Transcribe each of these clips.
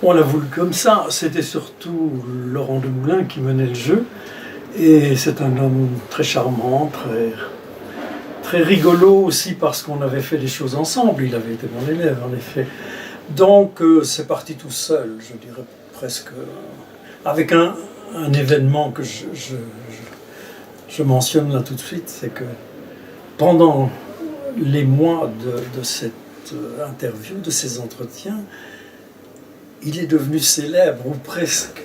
On l'a voulu comme ça. C'était surtout Laurent Demoulin qui menait le jeu. Et c'est un homme très charmant, très rigolo aussi parce qu'on avait fait des choses ensemble. Il avait été mon élève en effet. Donc c'est parti tout seul, je dirais presque, avec un événement que je mentionne là tout de suite, c'est que pendant les mois de cette interview, de ces entretiens, il est devenu célèbre, ou presque.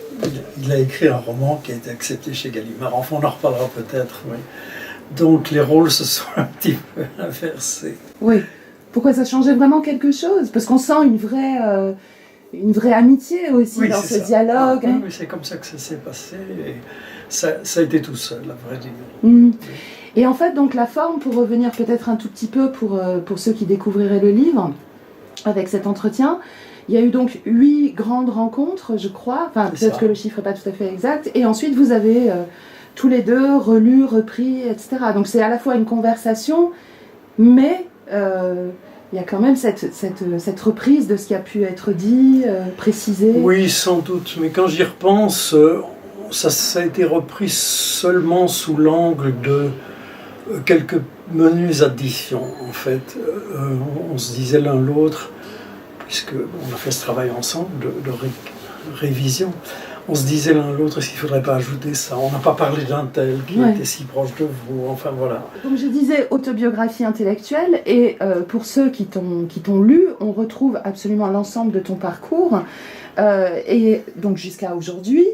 Il a écrit un roman qui a été accepté chez Gallimard. Enfin, on en reparlera peut-être. Oui. Donc les rôles se sont un petit peu inversés. Oui. Pourquoi ça changeait vraiment quelque chose? Parce qu'on sent une vraie amitié aussi dans ce dialogue. Ah, oui, c'est comme ça que ça s'est passé. Et ça a été tout seul, à vrai dire. Mmh. Et en fait, donc la forme, pour revenir peut-être un tout petit peu pour ceux qui découvriraient le livre, avec cet entretien, il y a eu donc 8 grandes rencontres, je crois. Enfin, peut-être que le chiffre n'est pas tout à fait exact. Et ensuite, vous avez tous les deux relu, repris, etc. Donc c'est à la fois une conversation, mais il y a quand même cette reprise de ce qui a pu être dit, précisé. Oui, sans doute. Mais quand j'y repense, ça a été repris seulement sous l'angle de quelques menues additions, en fait. On se disait l'un l'autre, puisqu'on a fait ce travail ensemble de révision, on se disait l'un l'autre, est-ce qu'il ne faudrait pas ajouter ça? On n'a pas parlé d'un tel qui était si proche de vous, enfin voilà. Comme je disais, autobiographie intellectuelle, et pour ceux qui t'ont lu, on retrouve absolument l'ensemble de ton parcours, et donc jusqu'à aujourd'hui,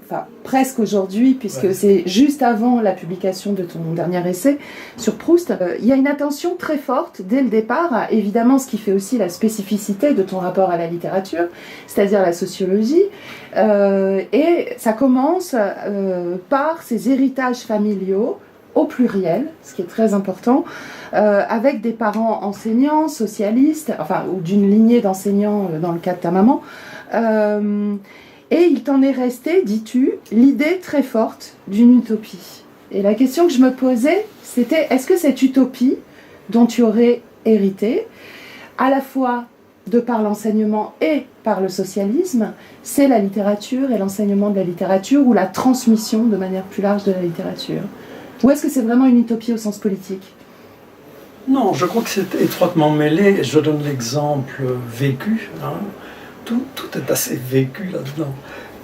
enfin presque aujourd'hui, puisque c'est juste avant la publication de ton dernier essai sur Proust. Il y a une attention très forte dès le départ, évidemment ce qui fait aussi la spécificité de ton rapport à la littérature, c'est-à-dire la sociologie, et ça commence par ces héritages familiaux au pluriel, ce qui est très important, avec des parents enseignants, socialistes, enfin, ou d'une lignée d'enseignants dans le cas de ta maman. Et il t'en est resté, dis-tu, l'idée très forte d'une utopie. Et la question que je me posais, c'était, est-ce que cette utopie dont tu aurais hérité, à la fois de par l'enseignement et par le socialisme, c'est la littérature et l'enseignement de la littérature, ou la transmission de manière plus large de la littérature? Ou est-ce que c'est vraiment une utopie au sens politique? Non, je crois que c'est étroitement mêlé. Je donne l'exemple vécu. Tout est assez vécu là-dedans.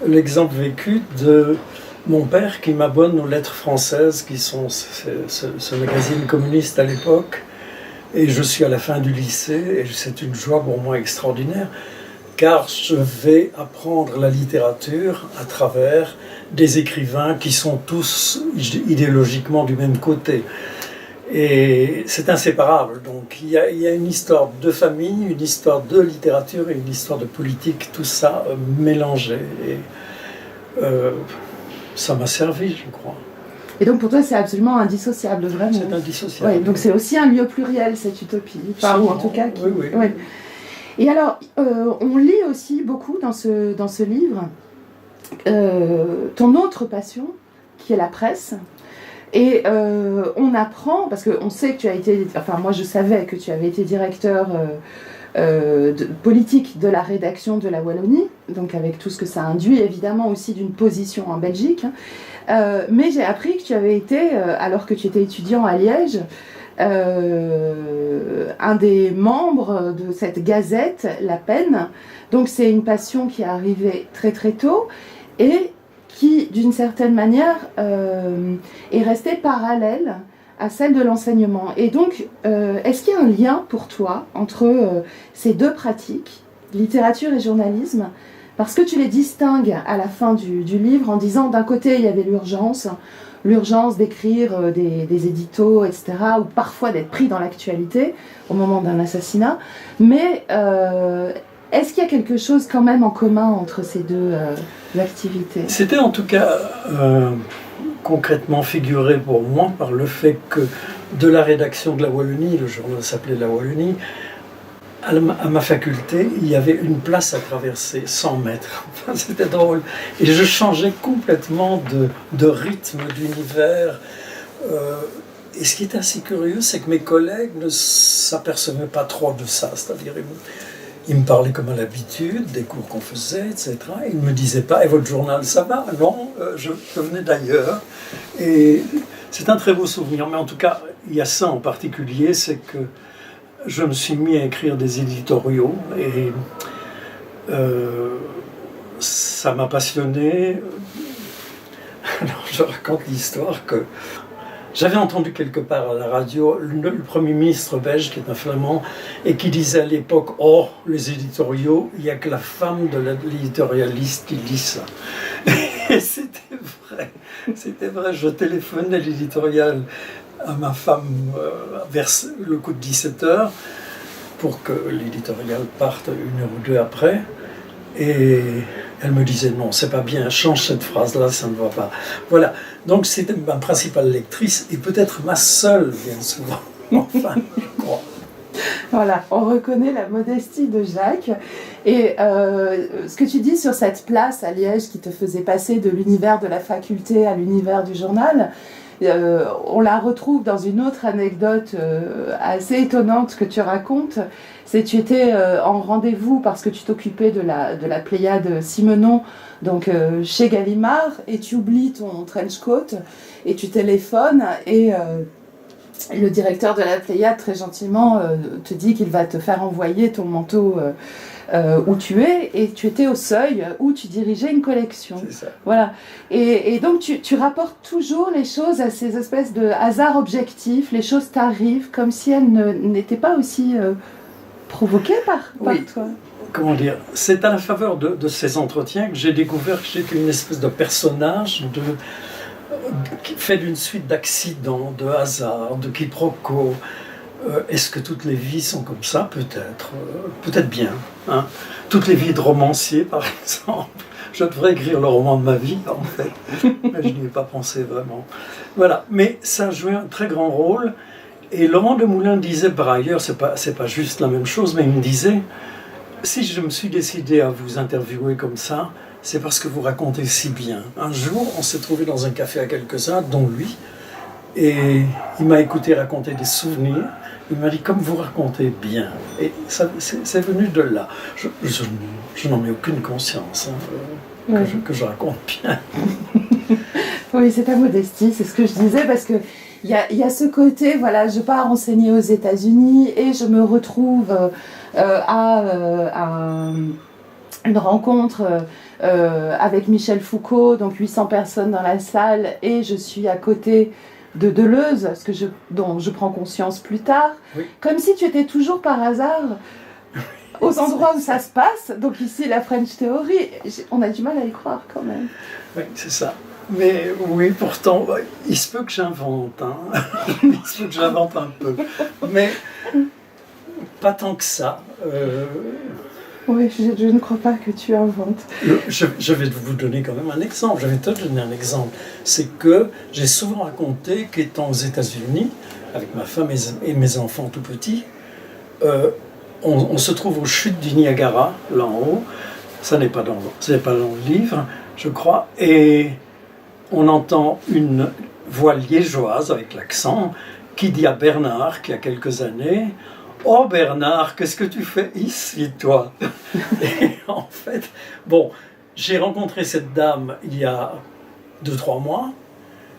L'exemple vécu de mon père qui m'abonne aux Lettres françaises, qui sont ce magazine communiste à l'époque. Et je suis à la fin du lycée, et c'est une joie pour moi extraordinaire, car je vais apprendre la littérature à travers des écrivains qui sont tous idéologiquement du même côté. Et c'est inséparable. Donc il y a une histoire de famille, une histoire de littérature et une histoire de politique, tout ça mélangé. Et ça m'a servi, je crois. Et donc pour toi c'est absolument indissociable, vraiment. C'est indissociable. Ouais, donc c'est aussi un lieu pluriel, cette utopie. Enfin, ou en tout cas... Oui. Et alors, on lit aussi beaucoup dans ce livre ton autre passion, qui est la presse. Et on apprend, parce qu'on sait que tu as été, enfin moi je savais que tu avais été directeur politique de la rédaction de la Wallonie, donc avec tout ce que ça induit évidemment aussi d'une position en Belgique, mais j'ai appris que tu avais été, alors que tu étais étudiant à Liège, un des membres de cette gazette, La Peine. Donc c'est une passion qui est arrivée très très tôt, et qui, d'une certaine manière, est restée parallèle à celle de l'enseignement. Et donc, est-ce qu'il y a un lien pour toi entre ces deux pratiques, littérature et journalisme? Parce que tu les distingues à la fin du livre en disant, d'un côté, il y avait l'urgence d'écrire des éditos, etc., ou parfois d'être pris dans l'actualité au moment d'un assassinat, mais... est-ce qu'il y a quelque chose quand même en commun entre ces deux activités? C'était en tout cas concrètement figuré pour moi par le fait que de la rédaction de la Wallonie, le journal s'appelait La Wallonie, à ma faculté, il y avait une place à traverser, 100 mètres. C'était drôle. Et je changeais complètement de rythme, d'univers. Et ce qui est assez curieux, c'est que mes collègues ne s'apercevaient pas trop de ça. C'est-à-dire, Il me parlait comme à l'habitude, des cours qu'on faisait, etc. Il ne me disait pas « Et votre journal, ça va ?» Non, je venais d'ailleurs. Et c'est un très beau souvenir. Mais en tout cas, il y a ça en particulier, c'est que je me suis mis à écrire des éditoriaux. Et ça m'a passionné. Alors, je raconte l'histoire que j'avais entendu quelque part à la radio le Premier ministre belge, qui est un Flamand, et qui disait à l'époque « Oh, les éditoriaux, il n'y a que la femme de l'éditorialiste qui lit ça. » Et c'était vrai. Je téléphonais l'éditorial à ma femme vers le coup de 17h pour que l'éditorial parte 1 heure ou 2 après. Et elle me disait non, c'est pas bien, change cette phrase-là, ça ne va pas. Voilà, donc c'était ma principale lectrice et peut-être ma seule, bien souvent. Enfin, je crois. Voilà, on reconnaît la modestie de Jacques. Et ce que tu dis sur cette place à Liège qui te faisait passer de l'univers de la faculté à l'univers du journal, on la retrouve dans une autre anecdote assez étonnante que tu racontes. C'est que tu étais en rendez-vous parce que tu t'occupais de la Pléiade Simenon, donc chez Gallimard, et tu oublies ton trench coat et tu téléphones et le directeur de la Pléiade très gentiment te dit qu'il va te faire envoyer ton manteau où tu es, et tu étais au Seuil où tu dirigeais une collection. C'est ça. Voilà. Et donc tu rapportes toujours les choses à ces espèces de hasards objectifs, les choses t'arrivent comme si elles n'étaient pas aussi provoquées par toi. Comment dire, c'est à la faveur de ces entretiens que j'ai découvert que j'étais une espèce de personnage fait d'une suite d'accidents, de hasards, de quiproquos. Est-ce que toutes les vies sont comme ça? Peut-être. Peut-être bien. Hein. Toutes les vies de romancier, par exemple. Je devrais écrire le roman de ma vie, en fait. Mais je n'y ai pas pensé vraiment. Voilà. Mais ça a joué un très grand rôle. Et Laurent Demoulin disait, par ailleurs, c'est pas juste la même chose, mais il me disait, si je me suis décidé à vous interviewer comme ça, c'est parce que vous racontez si bien. Un jour, on s'est trouvé dans un café à quelques-uns, dont lui, et il m'a écouté raconter des souvenirs. Il m'a dit, comme vous racontez bien. Et ça, c'est venu de là. Je n'en ai aucune conscience que je raconte bien. Oui, c'est ta modestie, c'est ce que je disais, parce que il y a ce côté, voilà, je pars enseigner aux États-Unis et je me retrouve à une rencontre avec Michel Foucault, donc 800 personnes dans la salle, et je suis à côté de Deleuze, dont je prends conscience plus tard, oui. Comme si tu étais toujours par hasard aux endroits où ça se passe. Donc ici, la French Theory, on a du mal à y croire quand même. Oui, c'est ça. Mais oui, pourtant, il se peut que j'invente. Hein. Il se peut que j'invente un peu. Mais pas tant que ça. Oui, je ne crois pas que tu inventes. Je vais vous donner quand même un exemple. Je vais te donner un exemple. C'est que j'ai souvent raconté qu'étant aux États-Unis, avec ma femme et mes enfants tout petits, on se trouve aux chutes du Niagara, là en haut. Ça n'est pas dans le livre, je crois. Et on entend une voix liégeoise avec l'accent qui dit à Bernard, qui a quelques années, « Oh Bernard, qu'est-ce que tu fais ici, toi ?» Et en fait, bon, j'ai rencontré cette dame il y a 2-3 mois,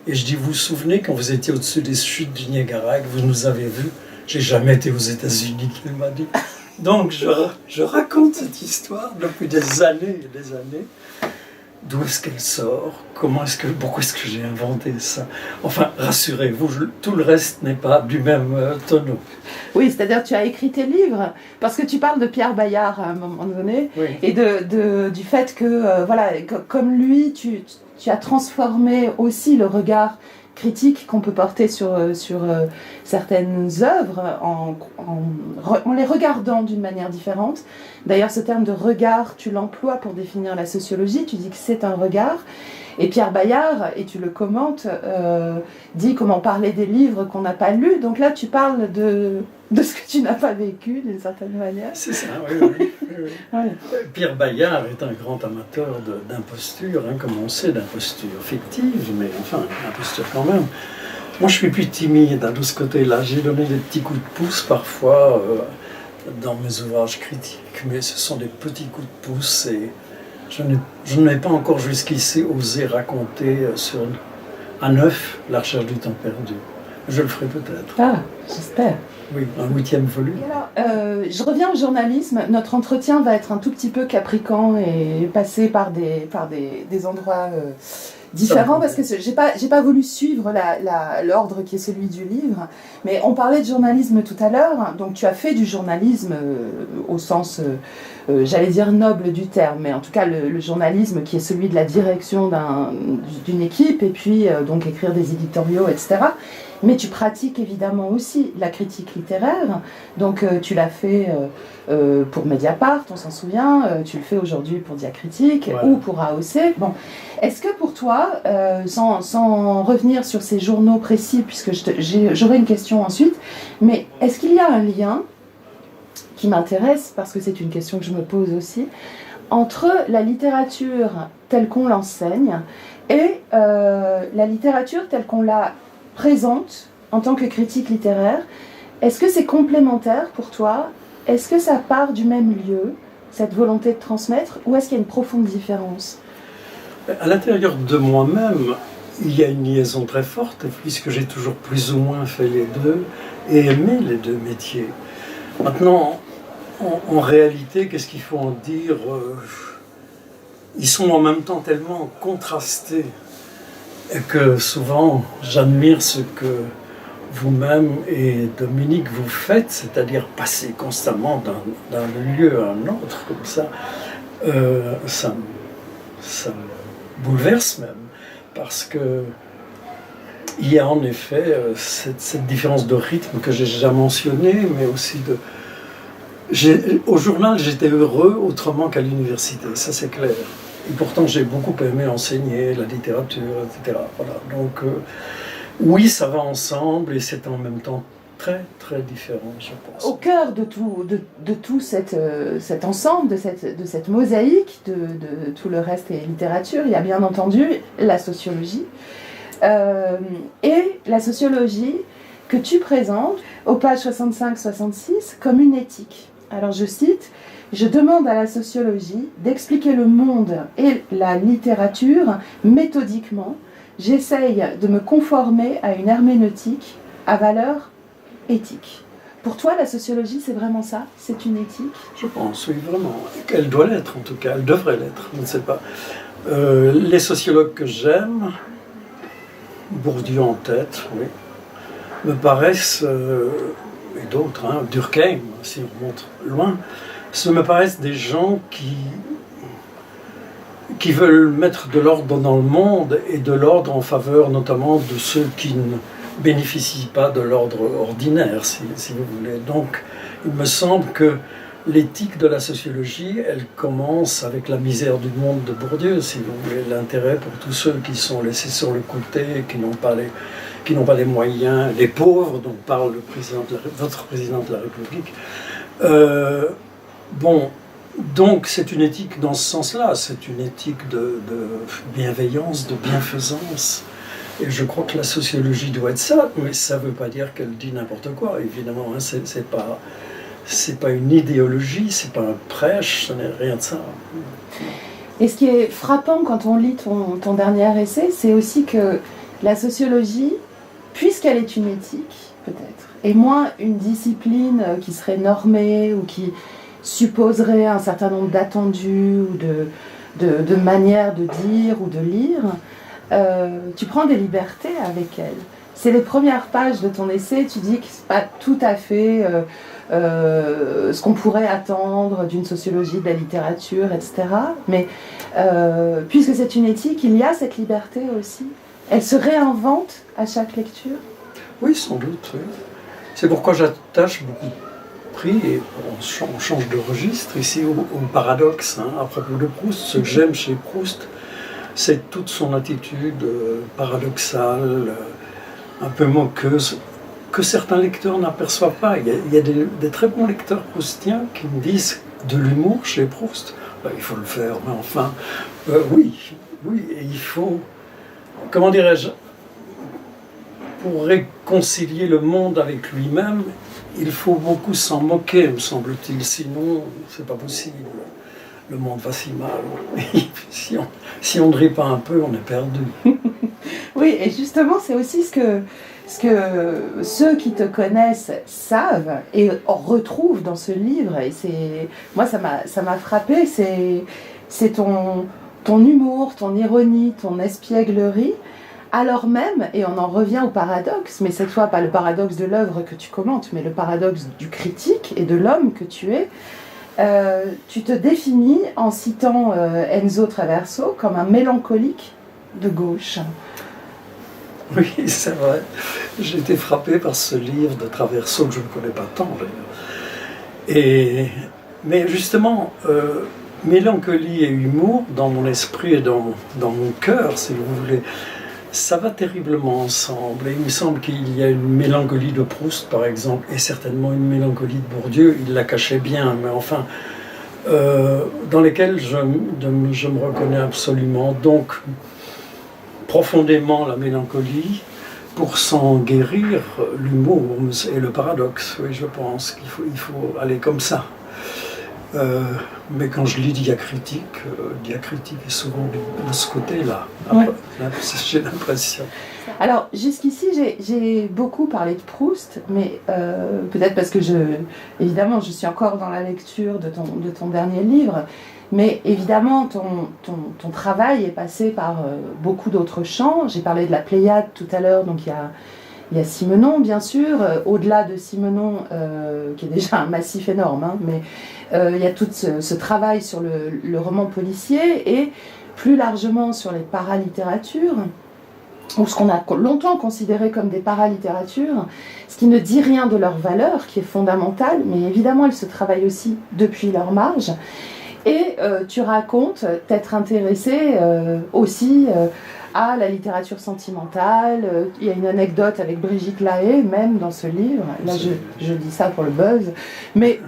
et je dis, vous vous souvenez quand vous étiez au-dessus des chutes du Niagara et que vous nous avez vus? J'ai jamais été aux États-Unis, qu'elle m'a dit. Donc je raconte cette histoire depuis des années et des années. D'où est-ce qu'elle sort? Pourquoi est-ce que j'ai inventé ça? Enfin, rassurez-vous, tout le reste n'est pas du même tonneau. Oui, c'est-à-dire tu as écrit tes livres, parce que tu parles de Pierre Bayard à un moment donné, oui. Et du fait que, voilà, comme lui, tu as transformé aussi le regard critique qu'on peut porter sur certaines œuvres en les regardant d'une manière différente. D'ailleurs, ce terme de regard, tu l'emploies pour définir la sociologie, tu dis que c'est un regard. Et Pierre Bayard, et tu le commentes, dit comment parler des livres qu'on n'a pas lus. Donc là, tu parles de ce que tu n'as pas vécu, d'une certaine manière. C'est ça, oui. Ouais. Pierre Bayard est un grand amateur d'imposture, comme on sait, d'imposture fictive, mais enfin, imposture quand même. Moi, je suis plus timide de ce côté-là. J'ai donné des petits coups de pouce parfois, dans mes ouvrages critiques, mais ce sont des petits coups de pouce et je n'ai pas encore jusqu'ici osé raconter à neuf La recherche du temps perdu. Je le ferai peut-être. Ah, j'espère. Oui, un 8e volume. Je reviens au journalisme. Notre entretien va être un tout petit peu capricant et passer par des endroits différents parce que j'ai pas voulu suivre l'ordre qui est celui du livre. Mais on parlait de journalisme tout à l'heure. Donc tu as fait du journalisme au sens, j'allais dire noble du terme, mais en tout cas le journalisme qui est celui de la direction d'une équipe et puis donc écrire des éditoriaux, etc. Mais tu pratiques évidemment aussi la critique littéraire, donc tu l'as fait pour Mediapart, on s'en souvient, tu le fais aujourd'hui pour Diacritique ou pour AOC. Bon, est-ce que pour toi, sans revenir sur ces journaux précis, puisque j'aurai une question ensuite, mais est-ce qu'il y a un lien qui m'intéresse, parce que c'est une question que je me pose aussi, entre la littérature telle qu'on l'enseigne et la littérature telle qu'on la présente en tant que critique littéraire? Est-ce que c'est complémentaire pour toi? Est-ce que ça part du même lieu, cette volonté de transmettre, ou est-ce qu'il y a une profonde différence? À l'intérieur de moi-même, il y a une liaison très forte, puisque j'ai toujours plus ou moins fait les deux et aimé les deux métiers. Maintenant, en réalité, qu'est-ce qu'il faut en dire? Ils sont en même temps tellement contrastés que souvent j'admire ce que vous-même et Dominique vous faites, c'est-à-dire passer constamment d'un lieu à un autre comme ça. Ça me bouleverse même, parce que il y a en effet cette différence de rythme que j'ai déjà mentionnée, mais aussi au journal j'étais heureux autrement qu'à l'université, ça c'est clair. Et pourtant, j'ai beaucoup aimé enseigner la littérature, etc. Voilà. Donc, oui, ça va ensemble et c'est en même temps très, très différent, je pense. Au cœur de tout cet ensemble, de cette mosaïque, de tout le reste et littérature, il y a bien entendu la sociologie. Et la sociologie que tu présentes aux pages 65-66 comme une éthique. Alors, je cite... Je demande à la sociologie d'expliquer le monde et la littérature méthodiquement. J'essaye de me conformer à une herméneutique à valeur éthique. Pour toi, la sociologie, c'est vraiment ça? C'est une éthique? Je pense, oui, vraiment. Elle doit l'être, en tout cas. Elle devrait l'être, je ne sais pas. Les sociologues que j'aime, Bourdieu en tête, oui, me paraissent, et d'autres, Durkheim, si on remonte loin, ce me paraissent des gens qui veulent mettre de l'ordre dans le monde et de l'ordre en faveur notamment de ceux qui ne bénéficient pas de l'ordre ordinaire, si vous voulez. Donc, il me semble que l'éthique de la sociologie, elle commence avec la misère du monde de Bourdieu, si vous voulez, l'intérêt pour tous ceux qui sont laissés sur le côté, qui n'ont pas les moyens, les pauvres dont parle votre président de la République. Bon, donc c'est une éthique dans ce sens-là, c'est une éthique de bienveillance, de bienfaisance. Et je crois que la sociologie doit être ça, mais ça ne veut pas dire qu'elle dit n'importe quoi, évidemment. C'est pas une idéologie, c'est pas un prêche, ce n'est rien de ça. Et ce qui est frappant quand on lit ton dernier essai, c'est aussi que la sociologie, puisqu'elle est une éthique, peut-être, et moins une discipline qui serait normée ou qui supposerait un certain nombre d'attendus ou de manières de dire ou de lire, tu prends des libertés avec elle. C'est les premières pages de ton essai, tu dis que c'est pas tout à fait ce qu'on pourrait attendre d'une sociologie de la littérature, etc. Mais puisque c'est une éthique, il y a cette liberté aussi. Elle se réinvente à chaque lecture? Oui, sans doute. Oui. C'est pourquoi j'attache beaucoup de prix, et on change de registre ici au paradoxe, à propos de Proust. Ce que j'aime chez Proust, c'est toute son attitude paradoxale, un peu moqueuse, que certains lecteurs n'aperçoivent pas. Il y a des très bons lecteurs proustiens qui me disent de l'humour chez Proust. Il faut le faire, mais enfin, oui, et il faut, comment dirais-je, pour réconcilier le monde avec lui-même, il faut beaucoup s'en moquer, me semble-t-il, sinon c'est pas possible. Le monde va si mal. Si on ne rit pas un peu, on est perdu. Oui, et justement, c'est aussi ce que ceux qui te connaissent savent et retrouvent dans ce livre. Et moi, ça m'a frappé. C'est ton humour, ton ironie, ton espièglerie. Alors même, et on en revient au paradoxe, mais cette fois pas le paradoxe de l'œuvre que tu commentes, mais le paradoxe du critique et de l'homme que tu es, tu te définis en citant Enzo Traverso comme un mélancolique de gauche. Oui, c'est vrai. J'ai été frappé par ce livre de Traverso que je ne connais pas tant d'ailleurs. Mais justement, mélancolie et humour, dans mon esprit et dans mon cœur, si vous voulez, ça va terriblement ensemble. Et il me semble qu'il y a une mélancolie de Proust, par exemple, et certainement une mélancolie de Bourdieu. Il la cachait bien, mais enfin, dans lesquelles je me reconnais absolument. Donc, profondément la mélancolie, pour s'en guérir, l'humour et le paradoxe. Oui, je pense qu'il faut aller comme ça. Mais quand je lis diacritique est souvent de ce côté-là. Ouais. J'ai l'impression. Alors, jusqu'ici, j'ai beaucoup parlé de Proust, mais peut-être parce que évidemment, je suis encore dans la lecture de ton dernier livre, mais évidemment, ton travail est passé par beaucoup d'autres champs. J'ai parlé de la Pléiade tout à l'heure, donc il y a Simenon, bien sûr, au-delà de Simenon, qui est déjà un massif énorme, hein, mais il y a tout ce travail sur le roman policier et plus largement sur les paralittératures, ou ce qu'on a longtemps considéré comme des paralittératures, ce qui ne dit rien de leur valeur, qui est fondamentale, mais évidemment, elles se travaillent aussi depuis leur marge. Et tu racontes t'être intéressé aussi à la littérature sentimentale. Il y a une anecdote avec Brigitte Lahaie, même dans ce livre. Là, je dis ça pour le buzz. Mais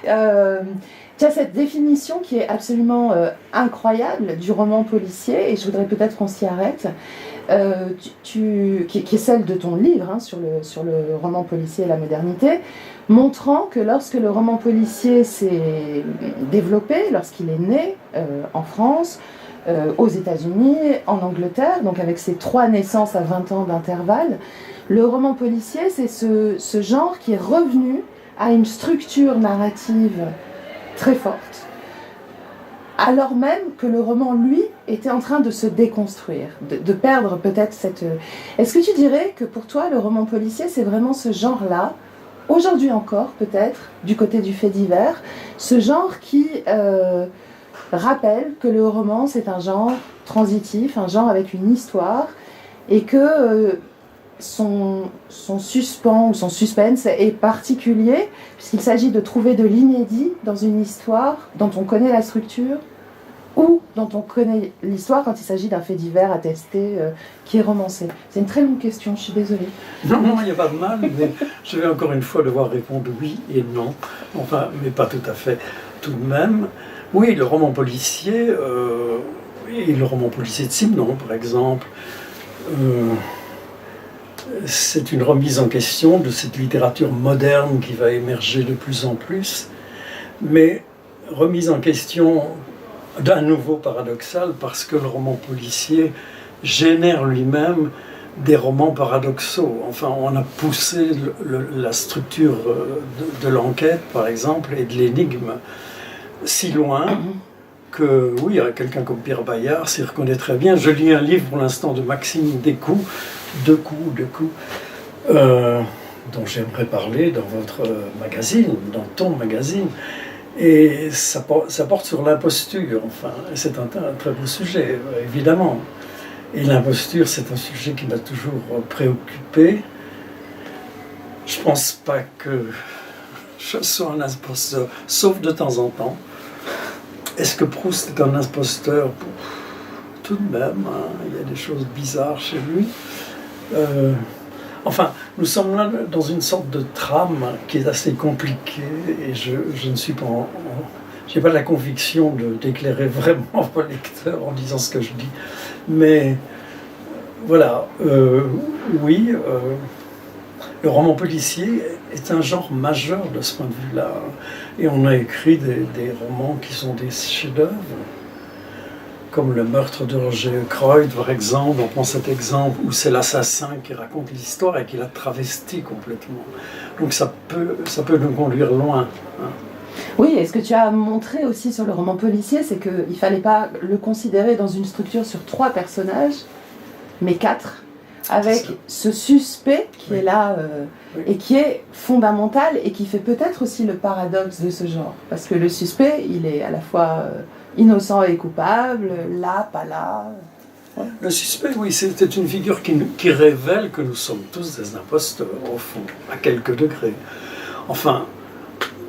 tu as cette définition qui est absolument incroyable du roman policier, et je voudrais peut-être qu'on s'y arrête, qui est celle de ton livre, hein, sur le roman policier et la modernité, montrant que lorsque le roman policier s'est développé, lorsqu'il est né en France, aux États-Unis, en Angleterre, donc avec ces 3 naissances à 20 ans d'intervalle, le roman policier, c'est ce genre qui est revenu à une structure narrative très forte, alors même que le roman, lui, était en train de se déconstruire, de perdre peut-être cette... Est-ce que tu dirais que pour toi, le roman policier, c'est vraiment ce genre-là, aujourd'hui encore peut-être, du côté du fait divers, ce genre qui rappelle que le roman, c'est un genre transitif, un genre avec une histoire, et que son suspens ou son suspense est particulier, puisqu'il s'agit de trouver de l'inédit dans une histoire dont on connaît la structure, ou dont on connaît l'histoire quand il s'agit d'un fait divers attesté qui est romancé. C'est une très longue question, je suis désolée. Non, il n'y a pas de mal, mais je vais encore une fois devoir répondre oui et non. Enfin, mais pas tout à fait. Tout de même, oui, le roman policier, et le roman policier de Simenon, par exemple, c'est une remise en question de cette littérature moderne qui va émerger de plus en plus, mais remise en question d'un nouveau paradoxal, parce que le roman policier génère lui-même des romans paradoxaux. Enfin, on a poussé la structure de l'enquête, par exemple, et de l'énigme si loin que, oui, quelqu'un comme Pierre Bayard s'y reconnaît très bien. Je lis un livre pour l'instant de Maxime Descoux, dont j'aimerais parler dans votre magazine, dans ton magazine. Et ça porte sur l'imposture, enfin, c'est un très beau sujet, évidemment. Et l'imposture, c'est un sujet qui m'a toujours préoccupé. Je ne pense pas que je sois un imposteur, sauf de temps en temps. Est-ce que Proust est un imposteur? Tout de même, hein, il y a des choses bizarres chez lui. Enfin, nous sommes là dans une sorte de trame qui est assez compliquée, et je ne suis pas j'ai pas la conviction d'éclairer vraiment vos lecteurs en disant ce que je dis. Mais voilà, oui, le roman policier est un genre majeur de ce point de vue-là. Et on a écrit des romans qui sont des chefs-d'œuvre, comme Le meurtre de Roger Ackroyd, par exemple. On prend cet exemple où c'est l'assassin qui raconte l'histoire et qui la travestit complètement. Donc ça peut nous conduire loin. Hein. Oui, et ce que tu as montré aussi sur le roman policier, c'est qu'il ne fallait pas le considérer dans une structure sur 3 personnages, mais 4, avec ce suspect qui est là et qui est fondamental et qui fait peut-être aussi le paradoxe de ce genre. Parce que le suspect, il est à la fois innocent et coupable, là, pas là. Ouais. Le suspect, oui, c'était une figure qui révèle que nous sommes tous des imposteurs, au fond, à quelques degrés. Enfin,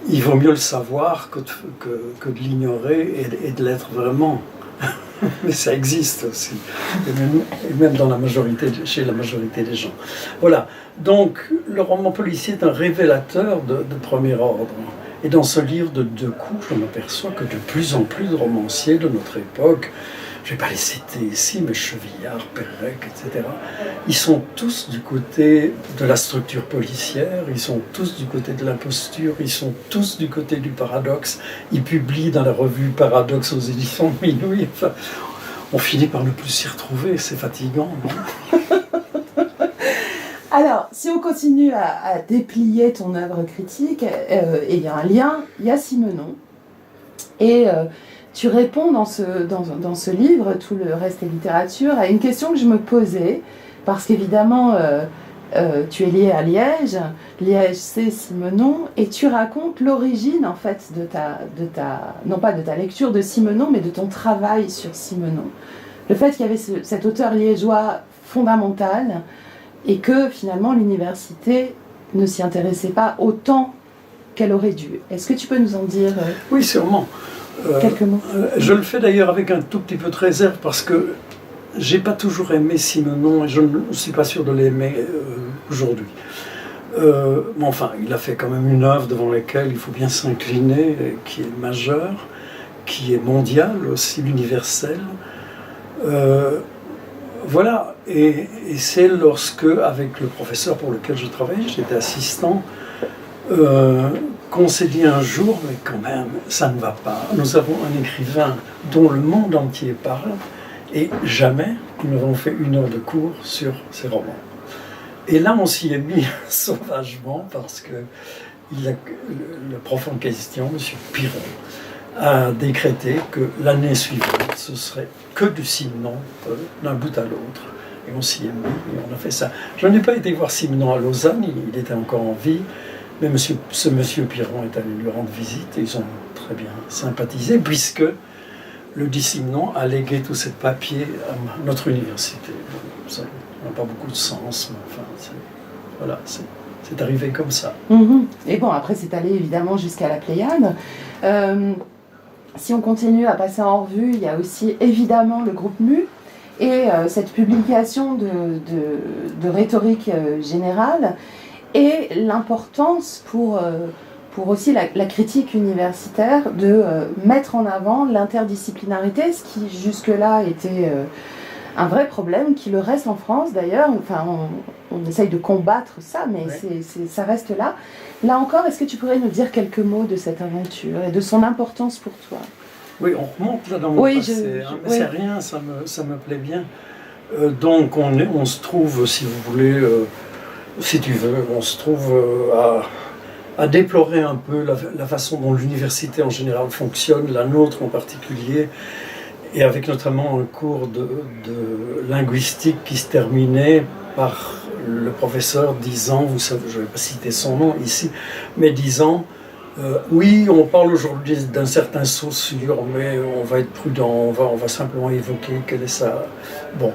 il vaut mieux le savoir que de l'ignorer et de l'être vraiment. Mais ça existe aussi, et même dans chez la majorité des gens. Voilà, donc le roman policier est un révélateur de premier ordre. Et dans ce livre de 2 coups, je m'aperçois que de plus en plus de romanciers de notre époque, je ne vais pas les citer ici, mais Chevillard, Perrec, etc., ils sont tous du côté de la structure policière, ils sont tous du côté de l'imposture, ils sont tous du côté du paradoxe. Ils publient dans la revue Paradoxe aux éditions de Minuit. Enfin, on finit par ne plus s'y retrouver, c'est fatigant. Alors, si on continue à déplier ton œuvre critique, et il y a un lien, il y a Simenon. Et tu réponds dans ce livre, tout le reste est littérature, à une question que je me posais, parce qu'évidemment, tu es lié à Liège, Liège c'est Simenon, et tu racontes l'origine en fait non pas de ta lecture de Simenon, mais de ton travail sur Simenon. Le fait qu'il y avait cet auteur liégeois fondamental, et que finalement l'université ne s'y intéressait pas autant qu'elle aurait dû. Est-ce que tu peux nous en dire Oui, sûrement. Quelques mots. Je le fais d'ailleurs avec un tout petit peu de réserve parce que j'ai pas toujours aimé Simenon et je ne suis pas sûr de l'aimer aujourd'hui. Mais enfin, il a fait quand même une œuvre devant laquelle il faut bien s'incliner, qui est majeure, qui est mondiale aussi, universelle. Voilà, et c'est lorsque, avec le professeur pour lequel je travaillais, j'étais assistant, qu'on s'est dit un jour, mais quand même, ça ne va pas. Nous avons un écrivain dont le monde entier parle, et jamais nous n'avons fait 1 heure de cours sur ses romans. Et là, on s'y est mis sauvagement, parce que le prof en question, M. Piron, a décrété que l'année suivante, ce serait que du Simenon, d'un bout à l'autre. Et on s'y est mis, et on a fait ça. Je n'ai pas été voir Simenon à Lausanne, il était encore en vie, mais ce monsieur Piron est allé lui rendre visite, et ils ont très bien sympathisé, puisque le dit Simenon a légué tous ces papiers à notre université. Ça n'a pas beaucoup de sens, mais enfin, c'est arrivé comme ça. Et bon, après c'est allé évidemment jusqu'à la Pléiade. Si on continue à passer en revue, il y a aussi évidemment le groupe Mu et cette publication de rhétorique générale et l'importance pour aussi la critique universitaire de mettre en avant l'interdisciplinarité, ce qui jusque-là était un vrai problème, qui le reste en France d'ailleurs. Enfin, on essaye de combattre ça, mais ça reste là. Là encore, est-ce que tu pourrais nous dire quelques mots de cette aventure et de son importance pour toi ? Oui, on remonte là dans mon passé, mais c'est rien, ça me plaît bien. Donc on se trouve, si vous voulez, si tu veux, on se trouve à déplorer un peu la façon dont l'université en général fonctionne, la nôtre en particulier, et avec notamment un cours de linguistique qui se terminait par le professeur disant, vous savez, je ne vais pas citer son nom ici, mais disant, oui, on parle aujourd'hui d'un certain Saussure, mais on va être prudent, on va simplement évoquer quel est ça. Bon,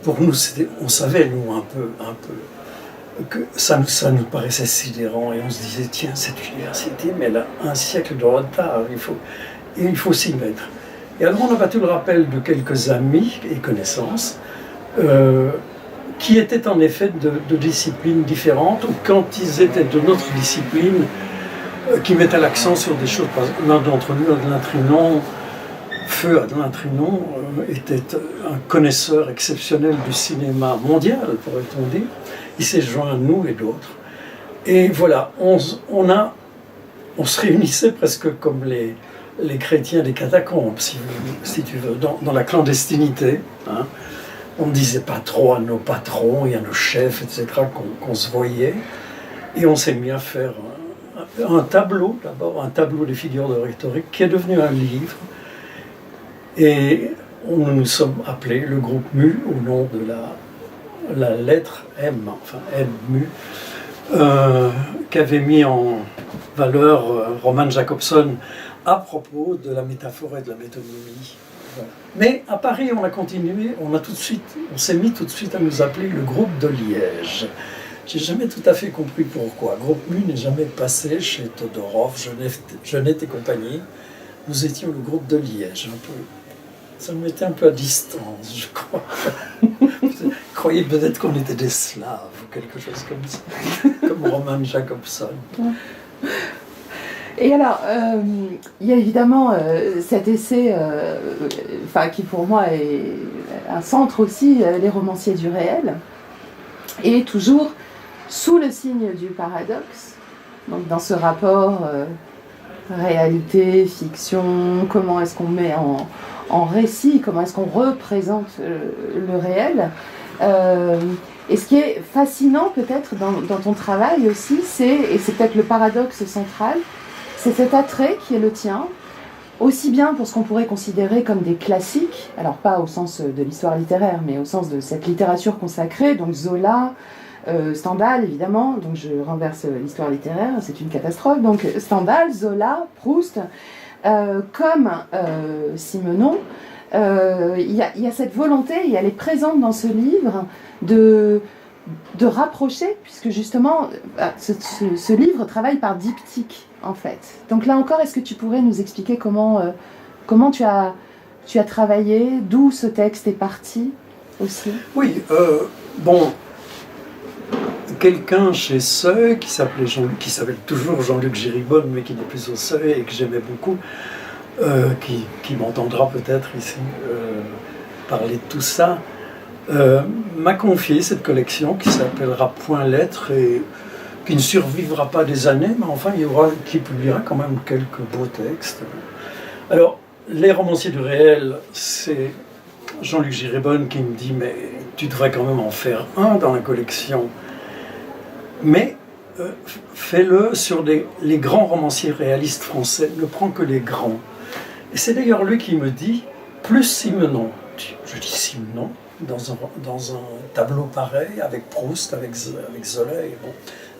pour nous, on savait, nous, un peu, que ça nous paraissait sidérant, et on se disait, tiens, cette université, mais elle a un siècle de retard, il faut s'y mettre. Et alors on a battu le rappel de quelques amis et connaissances, qui étaient en effet de disciplines différentes, ou quand ils étaient de notre discipline, qui mettaient l'accent sur des choses. L'un d'entre nous, Adelin Trinon, Feu Adelin Trinon était un connaisseur exceptionnel du cinéma mondial, pourrait-on dire. Il s'est joint à nous et d'autres. Et voilà, on se réunissait presque comme les chrétiens des catacombes, si tu veux, dans la clandestinité. Hein. On ne disait pas trop à nos patrons et à nos chefs, etc., qu'on se voyait. Et on s'est mis à faire un tableau, d'abord, un tableau des figures de rhétorique, qui est devenu un livre. Et nous nous sommes appelés le groupe MU au nom de la lettre M, enfin M-MU, qu'avait mis en valeur Roman Jacobson à propos de la métaphore et de la métonymie. Voilà. Mais à Paris, on a continué, on s'est mis tout de suite à nous appeler le groupe de Liège. J'ai jamais tout à fait compris pourquoi. Groupe MU n'est jamais passé chez Todorov, Genette et compagnie. Nous étions le groupe de Liège, un peu. Ça nous mettait un peu à distance, je crois. Je croyais peut-être qu'on était des Slaves ou quelque chose comme ça, comme Roman Jacobson. Et alors, il y a évidemment cet essai, qui pour moi est un centre aussi, les romanciers du réel, et toujours sous le signe du paradoxe, donc dans ce rapport réalité, fiction, comment est-ce qu'on met en récit, comment est-ce qu'on représente le réel. Et ce qui est fascinant peut-être dans ton travail aussi, et c'est peut-être le paradoxe central, c'est cet attrait qui est le tien, aussi bien pour ce qu'on pourrait considérer comme des classiques, alors pas au sens de l'histoire littéraire, mais au sens de cette littérature consacrée, donc Zola, Stendhal évidemment, donc je renverse l'histoire littéraire, c'est une catastrophe, donc Stendhal, Zola, Proust, comme Simenon, il y a cette volonté, et elle est présente dans ce livre, de rapprocher, puisque justement ce livre travaille par diptyque en fait. Donc là encore, est-ce que tu pourrais nous expliquer comment tu as travaillé, d'où ce texte est parti aussi? Oui, quelqu'un chez Seuil qui s'appelle toujours Jean-Luc Giribonne, mais qui n'est plus au Seuil et que j'aimais beaucoup, qui m'entendra peut-être ici parler de tout ça, m'a confié cette collection qui s'appellera Point Lettres et qui ne survivra pas des années, mais enfin qui publiera quand même quelques beaux textes. Alors, les romanciers du réel, c'est Jean-Luc Giribonne qui me dit « mais tu devrais quand même en faire un dans la collection ». Mais fais-le sur les grands romanciers réalistes français, ne prends que les grands. Et c'est d'ailleurs lui qui me dit, plus Simenon. Je dis Simenon, dans un tableau pareil, avec Proust, avec Zola, et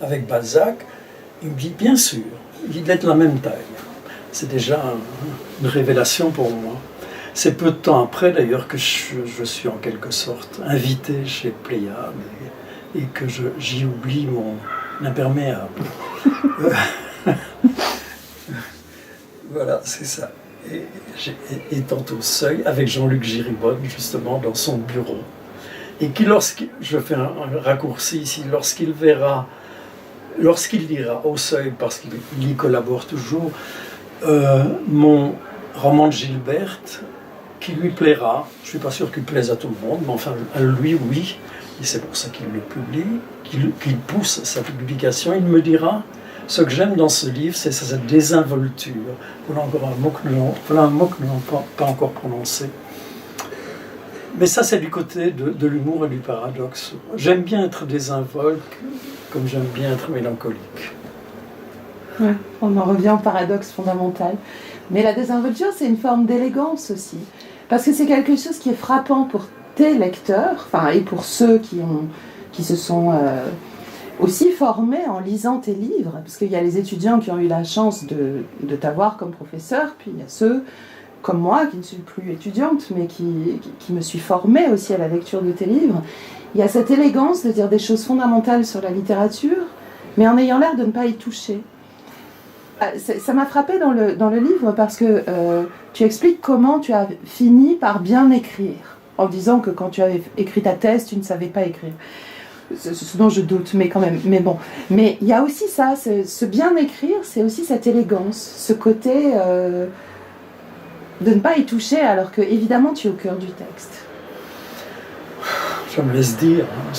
avec Balzac, il me dit, bien sûr, il est de la même taille. C'est déjà une révélation pour moi. C'est peu de temps après, d'ailleurs, que je suis en quelque sorte invité chez Pléiade et que j'y oublie mon imperméable. Voilà, c'est ça. Et étant au Seuil, avec Jean-Luc Giribonne, justement, dans son bureau, et qui, je fais un raccourci ici, lorsqu'il lira au Seuil, parce qu'il y collabore toujours, mon roman de Gilberte, qui lui plaira, je ne suis pas sûr qu'il plaise à tout le monde, mais enfin, à lui, oui, et c'est pour ça qu'il le publie, qu'il pousse sa publication, il me dira, ce que j'aime dans ce livre, c'est cette désinvolture. Voilà un mot que nous n'avons pas encore prononcé. Mais ça, c'est du côté de l'humour et du paradoxe. J'aime bien être désinvolte, comme j'aime bien être mélancolique. Ouais, on en revient au paradoxe fondamental. Mais la désinvolture, c'est une forme d'élégance aussi. Parce que c'est quelque chose qui est frappant pour tes lecteurs, et pour ceux qui se sont aussi formés en lisant tes livres, parce qu'il y a les étudiants qui ont eu la chance de t'avoir comme professeur, puis il y a ceux comme moi qui ne suis plus étudiante, mais qui me suis formée aussi à la lecture de tes livres. Il y a cette élégance de dire des choses fondamentales sur la littérature, mais en ayant l'air de ne pas y toucher. Ça m'a frappée dans le livre parce que tu expliques comment tu as fini par bien écrire, en disant que quand tu avais écrit ta thèse, tu ne savais pas écrire. Ce dont je doute, mais quand même. Mais bon. Mais il y a aussi ça, ce bien écrire, c'est aussi cette élégance, ce côté de ne pas y toucher alors que évidemment tu es au cœur du texte? Je me laisse dire, hein,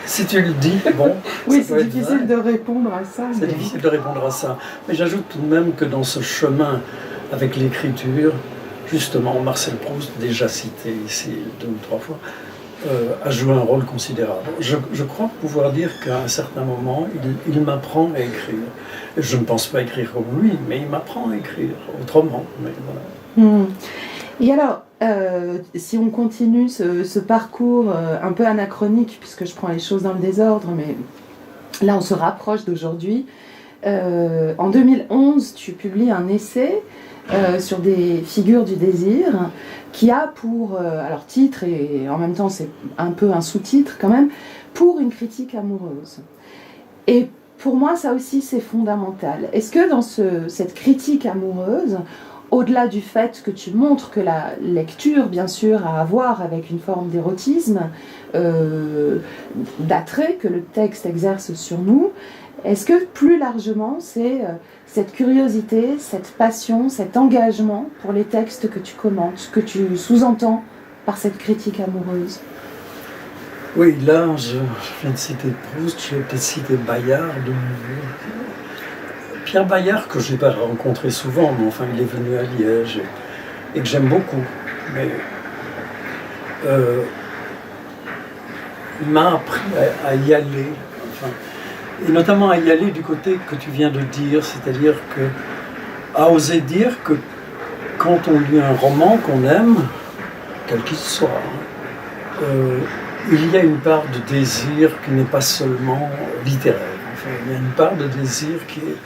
si tu le dis, bon. Oui, c'est difficile de répondre à ça. C'est difficile de répondre à ça. Mais j'ajoute tout de même que dans ce chemin avec l'écriture, justement, Marcel Proust, déjà cité ici 2 ou 3 fois, a joué un rôle considérable. Je crois pouvoir dire qu'à un certain moment, il m'apprend à écrire. Et je ne pense pas écrire comme lui, mais il m'apprend à écrire autrement. Mais voilà. Et alors, si on continue ce parcours un peu anachronique, puisque je prends les choses dans le désordre, mais là on se rapproche d'aujourd'hui, en 2011, tu publies un essai sur des figures du désir qui a pour alors titre et en même temps c'est un peu un sous-titre quand même, pour une critique amoureuse. Et pour moi ça aussi c'est fondamental. Est-ce que dans cette critique amoureuse, au-delà du fait que tu montres que la lecture bien sûr a à voir avec une forme d'érotisme, d'attrait que le texte exerce sur nous, est-ce que plus largement c'est cette curiosité, cette passion, cet engagement pour les textes que tu commentes, que tu sous-entends par cette critique amoureuse? Oui, là, je viens de citer Proust, je vais peut-être citer Bayard de nouveau. Pierre Bayard, que je n'ai pas rencontré souvent, mais enfin, il est venu à Liège et que j'aime beaucoup. Mais il m'a appris à y aller. Enfin, et notamment à y aller du côté que tu viens de dire, c'est-à-dire à oser dire que quand on lit un roman qu'on aime, quel qu'il soit, il y a une part de désir qui n'est pas seulement littéraire. Enfin, il y a une part de désir qui est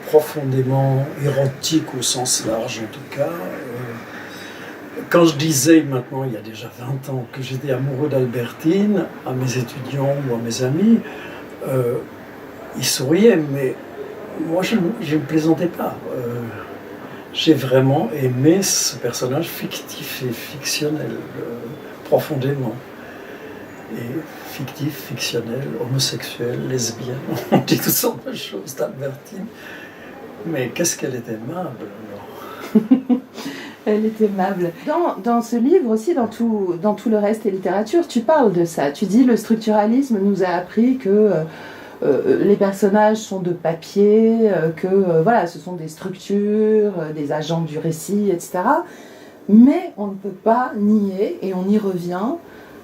profondément érotique au sens large en tout cas. Quand je disais maintenant, il y a déjà 20 ans, que j'étais amoureux d'Albertine, à mes étudiants ou à mes amis, ils souriaient, mais moi je ne plaisantais pas. J'ai vraiment aimé ce personnage fictif et fictionnel, profondément. Et fictif, fictionnel, homosexuel, lesbien, on dit toutes sortes de choses d'Albertine. Mais qu'est-ce qu'elle est aimable alors. Elle est aimable. Dans ce livre aussi, dans tout le reste des littératures, tu parles de ça. Tu dis le structuralisme nous a appris que les personnages sont de papier, que voilà, ce sont des structures, des agents du récit, etc. Mais on ne peut pas nier, et on y revient,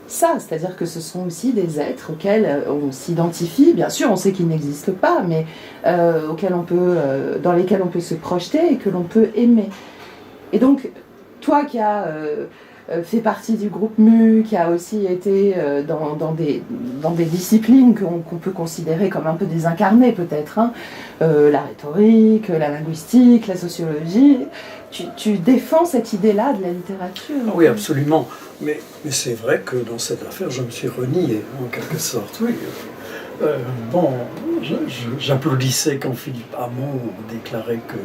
ça, c'est-à-dire que ce sont aussi des êtres auxquels on s'identifie. Bien sûr, on sait qu'ils n'existent pas, mais dans lesquels on peut se projeter et que l'on peut aimer. Et donc, toi qui as fait partie du groupe MU, qui a aussi été dans des disciplines qu'on peut considérer comme un peu désincarnées peut-être, hein, la rhétorique, la linguistique, la sociologie, tu défends cette idée-là de la littérature. Oui, absolument. Mais c'est vrai que dans cette affaire, je me suis renié, en quelque sorte, oui. J'applaudissais quand Philippe Hamon déclarait que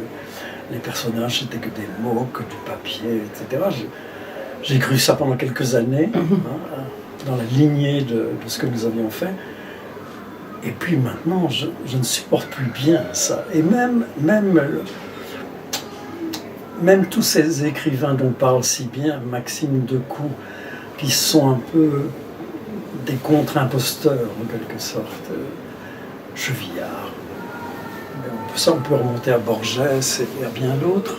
les personnages n'étaient que des mots, que du papier, etc. J'ai cru ça pendant quelques années, dans la lignée de ce que nous avions fait. Et puis maintenant, je ne supporte plus bien ça. Et même tous ces écrivains dont parle si bien Maxime Decoux, qui sont un peu des contre-imposteurs, en quelque sorte, Chevillard. Ça, on peut remonter à Borges et à bien d'autres.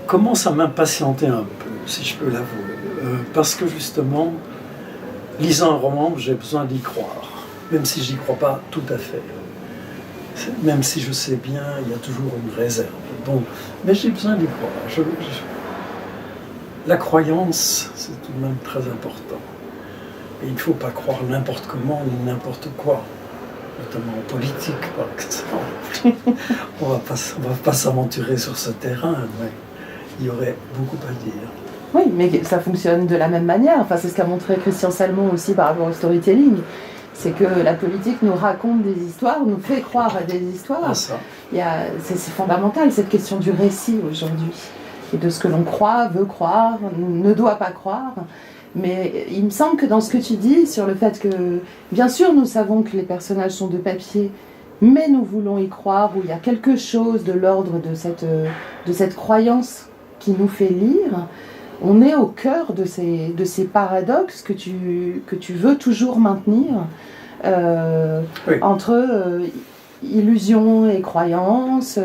Commence à m'impatienter un peu, si je peux l'avouer. Parce que justement, lisant un roman, j'ai besoin d'y croire. Même si je n'y crois pas tout à fait. Même si je sais bien, il y a toujours une réserve. Bon, mais j'ai besoin d'y croire. La croyance, c'est tout de même très important. Et il ne faut pas croire n'importe comment ni n'importe quoi. Notamment en politique, par exemple. On va pas s'aventurer sur ce terrain, mais il y aurait beaucoup à dire. Oui, mais ça fonctionne de la même manière. Enfin, c'est ce qu'a montré Christian Salmon aussi par rapport au storytelling. C'est que la politique nous raconte des histoires, nous fait croire à des histoires. Ah, ça. C'est fondamental, cette question du récit aujourd'hui. Et de ce que l'on croit, veut croire, ne doit pas croire. Mais il me semble que dans ce que tu dis sur le fait que, bien sûr, nous savons que les personnages sont de papier, mais nous voulons y croire, où il y a quelque chose de l'ordre de cette croyance qui nous fait lire, on est au cœur de ces paradoxes que tu veux toujours maintenir entre illusion et croyance,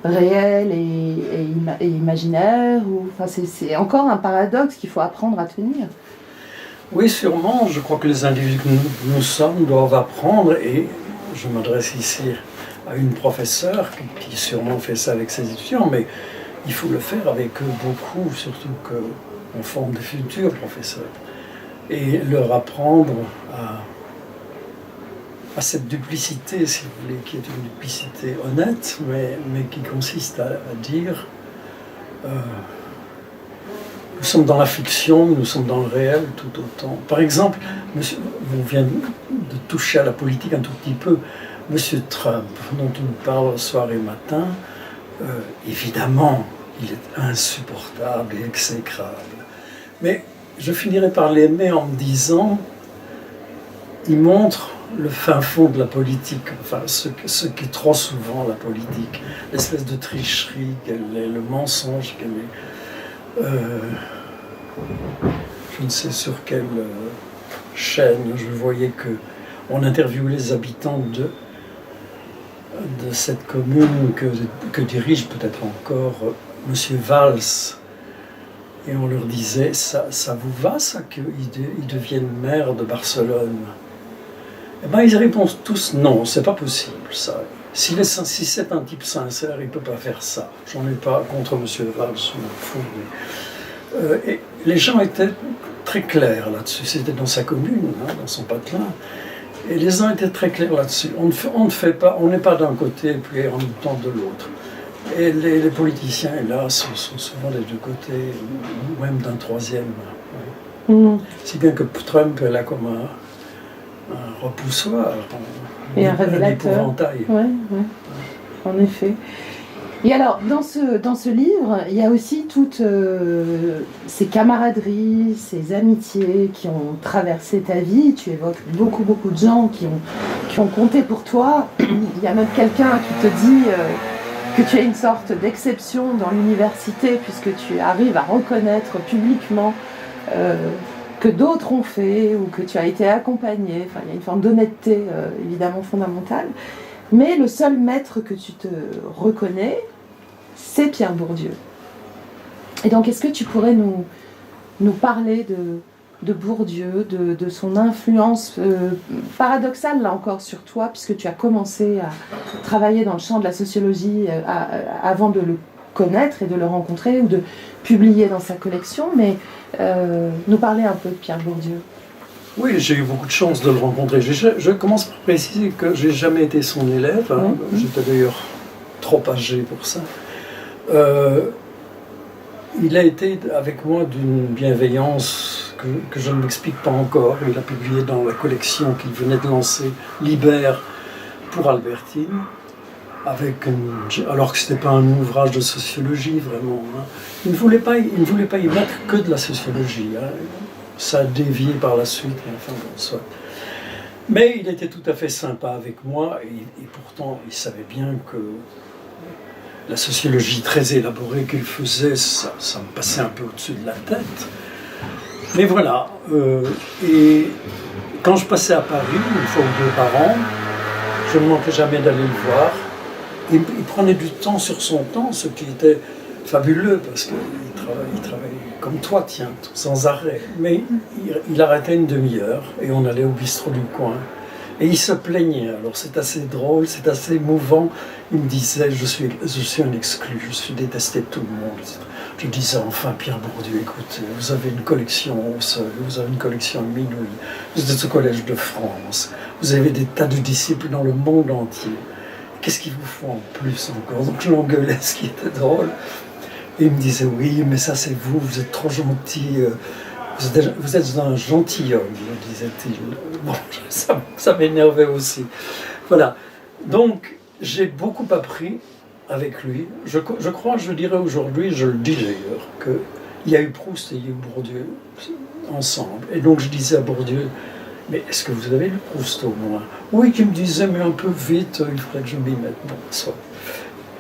réel et imaginaire. C'est encore un paradoxe qu'il faut apprendre à tenir. Oui, sûrement. Je crois que les individus que nous sommes doivent apprendre, et je m'adresse ici à une professeure qui sûrement fait ça avec ses étudiants, mais il faut le faire avec eux beaucoup, surtout qu'on forme des futurs professeurs, et leur apprendre à cette duplicité, si vous voulez, qui est une duplicité honnête, mais qui consiste à dire nous sommes dans la fiction, nous sommes dans le réel tout autant. Par exemple, vous venez de toucher à la politique un tout petit peu. Monsieur Trump, dont on parle soir et matin, évidemment, il est insupportable et exécrable. Mais je finirai par l'aimer en me disant, il montre le fin fond de la politique, enfin ce qui est trop souvent la politique, l'espèce de tricherie qu'elle est, le mensonge qu'elle est. Je ne sais sur quelle chaîne, je voyais qu'on interviewait les habitants de cette commune que dirige peut-être encore Monsieur Valls, et on leur disait ça vous va ça qu'ils deviennent maire de Barcelone? Eh bien ils répondent tous non, c'est pas possible ça. Si c'est un type sincère, il peut pas faire ça. J'en ai pas contre Monsieur Valls, je m'en fous. Et les gens étaient très clairs là-dessus. C'était dans sa commune, dans son patelin. Et les uns étaient très clairs là-dessus. On ne fait pas, on n'est pas d'un côté et puis en même temps de l'autre. Et les politiciens, hélas, sont souvent des deux côtés, ou même d'un troisième. Si bien que Trump est là comme un repoussoir, et un révélateur. Épouvantail. Ouais, en effet. Et alors, dans ce livre, il y a aussi toutes ces camaraderies, ces amitiés qui ont traversé ta vie. Tu évoques beaucoup de gens qui ont compté pour toi. Il y a même quelqu'un qui te dit que tu es une sorte d'exception dans l'université, puisque tu arrives à reconnaître publiquement que d'autres ont fait, ou que tu as été accompagné. Enfin, il y a une forme d'honnêteté évidemment fondamentale. Mais le seul maître que tu te reconnais, c'est Pierre Bourdieu. Et donc, est-ce que tu pourrais nous parler de Bourdieu, de son influence paradoxale, là encore, sur toi, puisque tu as commencé à travailler dans le champ de la sociologie avant de le connaître et de le rencontrer, ou de publier dans sa collection, mais nous parler un peu de Pierre Bourdieu. Oui, j'ai eu beaucoup de chance de le rencontrer. Je commence par préciser que j'ai jamais été son élève. J'étais d'ailleurs trop âgé pour ça. Il a été avec moi d'une bienveillance que je ne m'explique pas encore. Il a publié dans la collection qu'il venait de lancer, Libère, pour Albertine, alors que ce n'était pas un ouvrage de sociologie vraiment. Il ne voulait pas y mettre que de la sociologie. Ça a dévié par la suite, enfin bon, soit. Mais il était tout à fait sympa avec moi, et pourtant il savait bien que la sociologie très élaborée qu'il faisait, ça me passait un peu au-dessus de la tête. Mais voilà, et quand je passais à Paris, une fois ou deux par an, je ne manquais jamais d'aller le voir. Il prenait du temps sur son temps, ce qui était fabuleux, parce qu'il travaillait comme toi, tiens, sans arrêt. Mais il arrêtait une demi-heure et on allait au bistrot du coin. Et il se plaignait. Alors c'est assez drôle, c'est assez émouvant. Il me disait, je suis un exclu, je suis détesté de tout le monde. Je disais, enfin, Pierre Bourdieu, écoutez, vous avez une collection au sol, vous avez une collection inouïe, vous êtes au Collège de France, vous avez des tas de disciples dans le monde entier. Qu'est-ce qu'il vous faut en plus encore? Donc je l'engueulais, ce qui était drôle. Et il me disait, oui, mais ça c'est vous, vous êtes trop gentil, vous êtes un gentilhomme, me disait-il. Bon, ça m'énervait aussi. Voilà, donc j'ai beaucoup appris avec lui. Je dirais aujourd'hui, je le dis d'ailleurs, qu'il y a eu Proust et il y a eu Bourdieu ensemble. Et donc je disais à Bourdieu, mais est-ce que vous avez lu Proust au moins? Oui, qui me disait, mais un peu vite, il faudrait que je m'y mette. Bon, soit.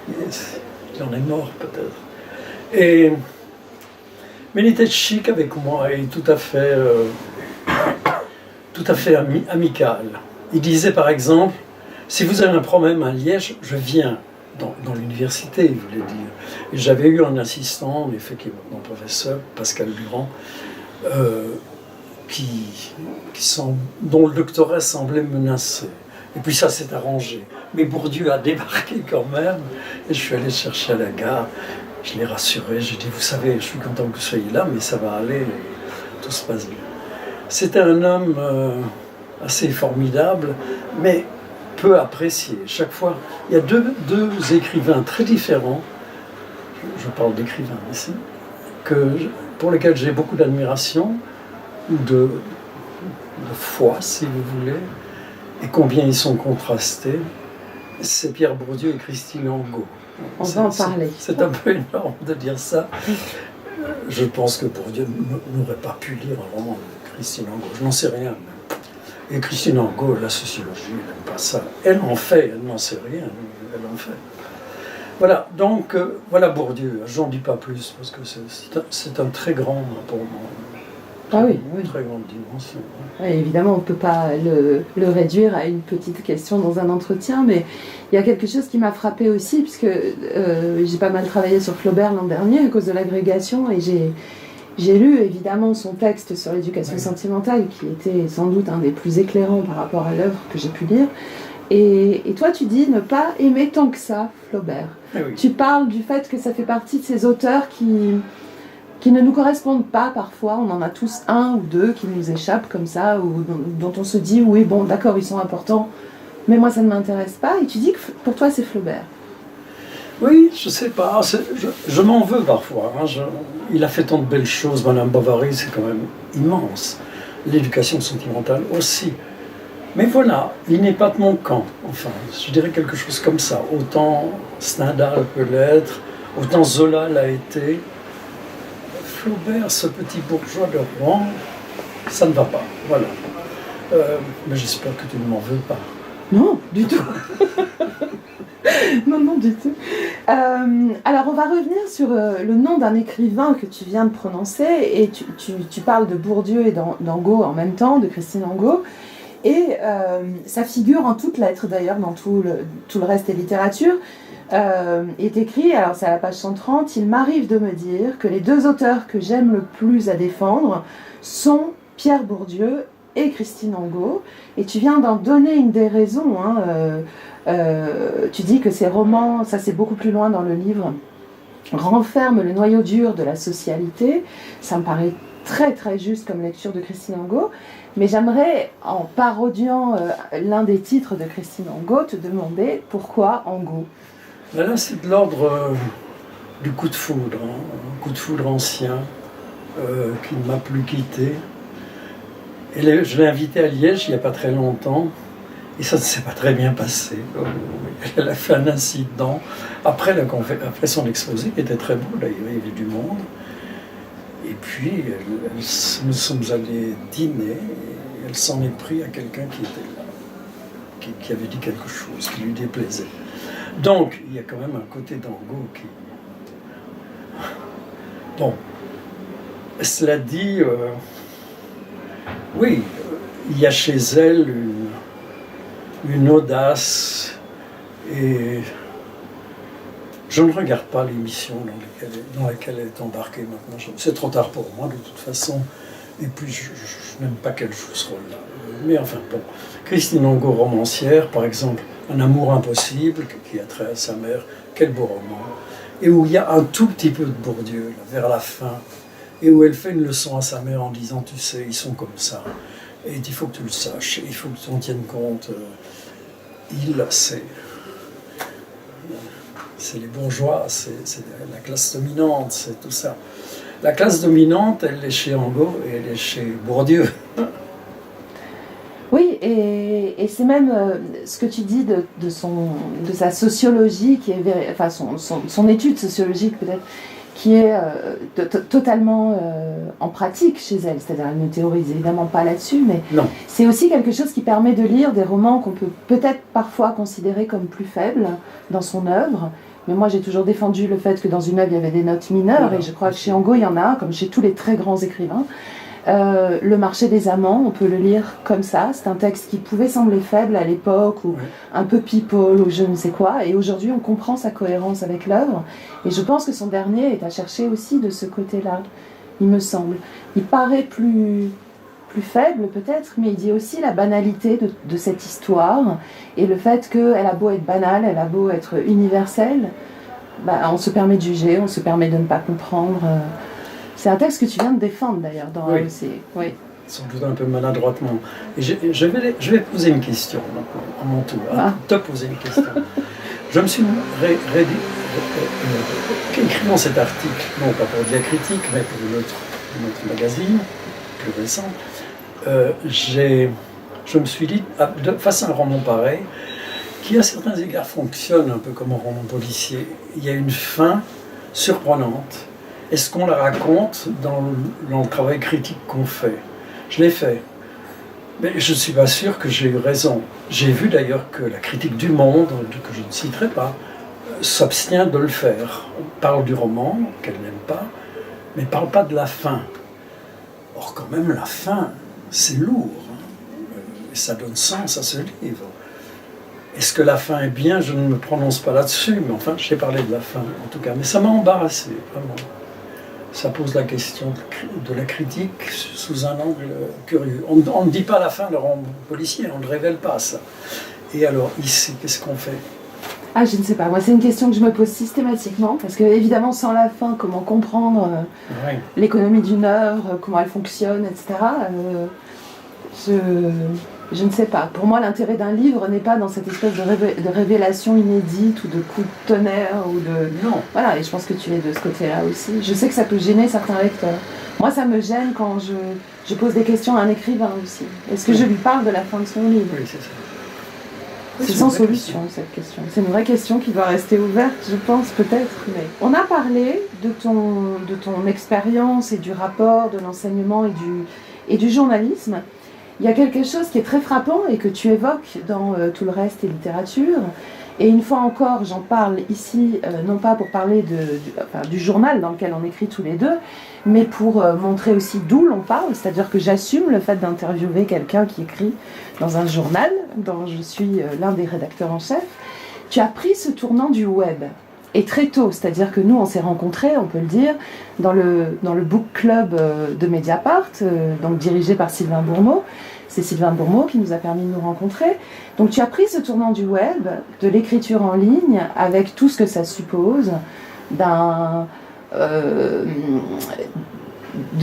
Il en est mort peut-être. Mais il était chic avec moi et tout à fait amical. Il disait par exemple, si vous avez un problème à Liège, je viens dans l'université, il voulait dire. Et j'avais eu un assistant, en effet, qui est mon professeur, Pascal Durand, dont le doctorat semblait menacé. Et puis ça s'est arrangé. Mais Bourdieu a débarqué quand même, et je suis allé chercher à la gare. Je l'ai rassuré, j'ai dit, vous savez, je suis content que vous soyez là, mais ça va aller, tout se passe bien. C'était un homme assez formidable, mais peu apprécié. Chaque fois, il y a deux écrivains très différents, je parle d'écrivains ici, pour lesquels j'ai beaucoup d'admiration, ou de foi, si vous voulez, et combien ils sont contrastés. C'est Pierre Bourdieu et Christine Angot. On va en parler. C'est un peu énorme de dire ça. Je pense que Bourdieu n'aurait pas pu lire un roman de Christine Angot. Je n'en sais rien. Et Christine Angot, la sociologie, elle n'aime pas ça. Elle en fait, elle n'en sait rien. Elle en fait. Voilà, donc, voilà Bourdieu. J'en dis pas plus, parce que c'est un très grand pour moi. Ah oui, oui. Très grande dimension. Oui, évidemment, on ne peut pas le réduire à une petite question dans un entretien, mais il y a quelque chose qui m'a frappée aussi, puisque j'ai pas mal travaillé sur Flaubert l'an dernier à cause de l'agrégation, et j'ai lu évidemment son texte sur l'éducation sentimentale, qui était sans doute un des plus éclairants par rapport à l'œuvre que j'ai pu lire. Et toi, tu dis ne pas aimer tant que ça Flaubert. Oui. Tu parles du fait que ça fait partie de ces auteurs qui ne nous correspondent pas parfois, on en a tous un ou deux qui nous échappent comme ça, ou dont on se dit oui bon d'accord ils sont importants, mais moi ça ne m'intéresse pas, et tu dis que pour toi c'est Flaubert. Oui, je sais pas, je m'en veux parfois, hein. Il a fait tant de belles choses, Madame Bovary c'est quand même immense, l'éducation sentimentale aussi. Mais voilà, il n'est pas de mon camp, enfin, je dirais quelque chose comme ça, autant Stendhal peut l'être, autant Zola l'a été. Flaubert, ce petit bourgeois de Rouen, ça ne va pas, voilà. Mais j'espère que tu ne m'en veux pas. Non, du tout. Non, du tout. Alors, on va revenir sur le nom d'un écrivain que tu viens de prononcer, et tu parles de Bourdieu et d'Angot en même temps, de Christine Angot, et ça figure en toutes lettres d'ailleurs dans tout le reste des littératures. Est écrit, alors c'est à la page 130, il m'arrive de me dire que les deux auteurs que j'aime le plus à défendre sont Pierre Bourdieu et Christine Angot, et tu viens d'en donner une des raisons, hein, tu dis que ces romans, ça c'est beaucoup plus loin dans le livre, renferment le noyau dur de la socialité. Ça me paraît très très juste comme lecture de Christine Angot, mais j'aimerais, en parodiant l'un des titres de Christine Angot, te demander pourquoi Angot. Là, c'est de l'ordre du coup de foudre, hein, un coup de foudre ancien qui ne m'a plus quitté. Et je l'ai invitée à Liège il n'y a pas très longtemps, et ça ne s'est pas très bien passé. Elle a fait un incident après son exposé, qui était très beau d'ailleurs, il y avait du monde. Et puis, nous sommes allés dîner, et elle s'en est pris à quelqu'un qui était là, qui avait dit quelque chose qui lui déplaisait. Donc, il y a quand même un côté d'Angot qui... Bon, cela dit, oui, il y a chez elle une audace, et je ne regarde pas l'émission dans laquelle elle est embarquée maintenant. C'est trop tard pour moi, de toute façon, et puis je n'aime pas qu'elle joue ce rôle-là. Mais enfin, bon, Christine Angot, romancière, par exemple, Un amour impossible, qui a trait à sa mère, quel beau roman, et où il y a un tout petit peu de Bourdieu, là, vers la fin, et où elle fait une leçon à sa mère en disant, tu sais, ils sont comme ça, et il faut que tu le saches, il faut que tu en tiennes compte, c'est les bourgeois, c'est la classe dominante, c'est tout ça. La classe dominante, elle est chez Angot et elle est chez Bourdieu. Oui, et c'est même ce que tu dis de sa sociologie, qui est son étude sociologique peut-être, qui est totalement en pratique chez elle. C'est-à-dire elle ne théorise évidemment pas là-dessus, mais Non. c'est aussi quelque chose qui permet de lire des romans qu'on peut peut-être parfois considérer comme plus faibles dans son œuvre. Mais moi j'ai toujours défendu le fait que dans une œuvre il y avait des notes mineures, et je crois que chez Angot il y en a, comme chez tous les très grands écrivains. Le marché des amants, on peut le lire comme ça. C'est un texte qui pouvait sembler faible à l'époque, ou un peu people, ou je ne sais quoi. Et aujourd'hui, on comprend sa cohérence avec l'œuvre. Et je pense que son dernier est à chercher aussi de ce côté-là, il me semble. Il paraît plus faible peut-être, mais il dit aussi la banalité de cette histoire. Et le fait qu'elle a beau être banale, elle a beau être universelle, bah, on se permet de juger, on se permet de ne pas comprendre. C'est un texte que tu viens de défendre d'ailleurs dans AOC. Oui. Sans doute un peu maladroitement. Et je vais poser une question à mon tour. Te poser une question. Je me suis écrivant cet article, non pas pour Diacritique, mais pour une autre magazine, plus récent, je me suis dit, face à un roman pareil, qui à certains égards fonctionne un peu comme un roman policier, il y a une fin surprenante. Est-ce qu'on la raconte dans le travail critique qu'on fait? Je l'ai fait. Mais je ne suis pas sûr que j'ai eu raison. J'ai vu d'ailleurs que la critique du Monde, que je ne citerai pas, s'abstient de le faire. On parle du roman, qu'elle n'aime pas, mais ne parle pas de la fin. Or, quand même, la fin, c'est lourd. Et ça donne sens à ce livre. Est-ce que la fin est bien? Je ne me prononce pas là-dessus, mais enfin, j'ai parlé de la fin, en tout cas. Mais ça m'a embarrassé, vraiment. Ça pose la question de la critique sous un angle curieux. On ne dit pas la fin de roman policier, on ne révèle pas ça. Et alors, ici, qu'est-ce qu'on fait? Ah, je ne sais pas. Moi, c'est une question que je me pose systématiquement, parce que, évidemment, sans la fin, comment comprendre l'économie d'une œuvre, comment elle fonctionne, etc. Je ne sais pas. Pour moi, l'intérêt d'un livre n'est pas dans cette espèce de révélation inédite ou de coup de tonnerre ou de... Non. Voilà, et je pense que tu es de ce côté-là aussi. Je sais que ça peut gêner certains lecteurs. Moi, ça me gêne quand je pose des questions à un écrivain aussi. Est-ce que je lui parle de la fin de son livre? Oui, c'est ça. C'est sans solution, cette question. C'est une vraie question qui doit rester ouverte, je pense, peut-être. Mais... On a parlé de ton expérience et du rapport de l'enseignement et du journalisme. Il y a quelque chose qui est très frappant et que tu évoques dans Tout le reste et littérature. Et une fois encore, j'en parle ici, non pas pour parler du journal dans lequel on écrit tous les deux, mais pour montrer aussi d'où l'on parle. C'est-à-dire que j'assume le fait d'interviewer quelqu'un qui écrit dans un journal, dont je suis l'un des rédacteurs en chef. Tu as pris ce tournant du web. Et très tôt, c'est-à-dire que nous, on s'est rencontrés, on peut le dire, dans le book club de Mediapart, donc dirigé par Sylvain Bourmeau. C'est Sylvain Bourmeau qui nous a permis de nous rencontrer. Donc tu as pris ce tournant du web, de l'écriture en ligne, avec tout ce que ça suppose, de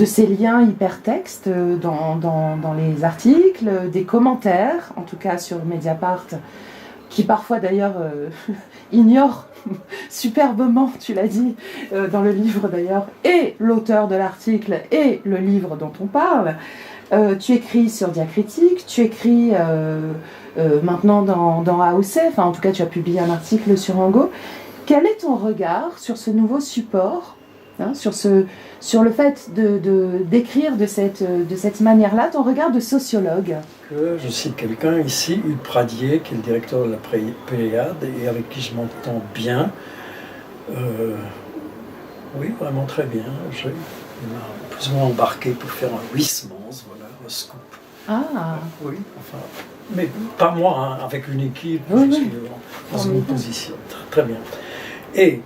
ces liens hypertextes dans les articles, des commentaires, en tout cas sur Mediapart, qui parfois d'ailleurs ignorent superbement, tu l'as dit, dans le livre d'ailleurs, et l'auteur de l'article et le livre dont on parle. Tu écris sur Diacritique, tu écris maintenant dans AOC, enfin en tout cas tu as publié un article sur Angot. Quel est ton regard sur ce nouveau support, sur le fait d'écrire de cette manière-là, ton regard de sociologue? Je cite quelqu'un ici, Hugues Pradier, qui est le directeur de la Pléiade et avec qui je m'entends bien. Oui, vraiment très bien. Il m'a plus ou moins embarqué pour faire un Huysmans, voilà, un scoop. Ah. Oui, enfin, mais pas moi, hein, avec une équipe, dans une position. Très bien. Et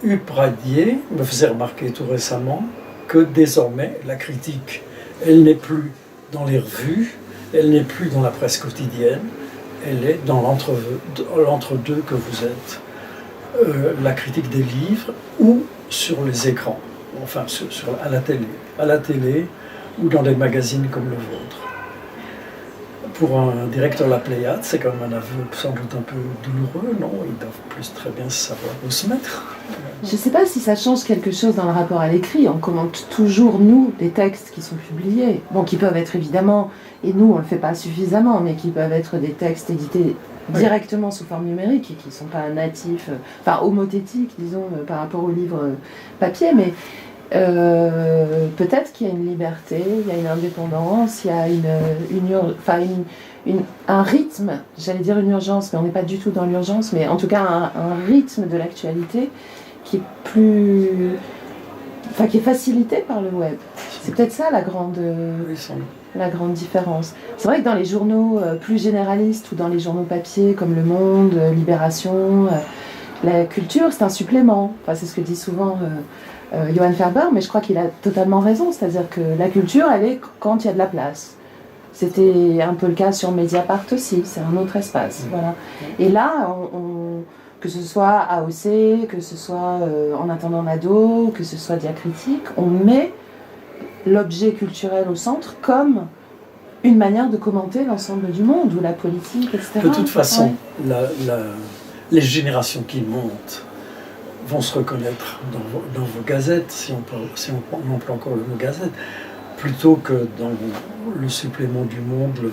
Hugues Pradier me faisait remarquer tout récemment que désormais, la critique, elle n'est plus dans les revues, elle n'est plus dans la presse quotidienne, elle est dans l'entre-deux que vous êtes. La critique des livres ou sur les écrans, enfin à la télé ou dans des magazines comme le vôtre. Pour un directeur de la Pléiade, c'est quand même un aveu sans doute un peu douloureux, non? Ils doivent plus très bien savoir où se mettre. Je ne sais pas si ça change quelque chose dans le rapport à l'écrit. On commente toujours, nous, des textes qui sont publiés. Bon, qui peuvent être évidemment, et nous on ne le fait pas suffisamment, mais qui peuvent être des textes édités directement sous forme numérique et qui ne sont pas natifs, enfin homothétiques, disons, par rapport aux livres papier, mais peut-être qu'il y a une liberté, il y a une indépendance, il y a un rythme, j'allais dire une urgence, mais on n'est pas du tout dans l'urgence, mais en tout cas un rythme de l'actualité qui est qui est facilité par le web. C'est peut-être ça la grande différence. C'est vrai que dans les journaux plus généralistes ou dans les journaux papier comme Le Monde, Libération, la culture c'est un supplément. Enfin, c'est ce que dit souvent Johan Ferber, mais je crois qu'il a totalement raison. C'est-à-dire que la culture, elle est quand il y a de la place. C'était un peu le cas sur Mediapart aussi, c'est un autre espace. Voilà. Et là, que ce soit AOC, que ce soit En attendant Nado, que ce soit Diacritique, on met l'objet culturel au centre comme une manière de commenter l'ensemble du monde, ou la politique, etc. De toute façon, les générations qui montent vont se reconnaître dans vos gazettes, si on emploie encore le mot gazette, plutôt que dans le supplément du Monde du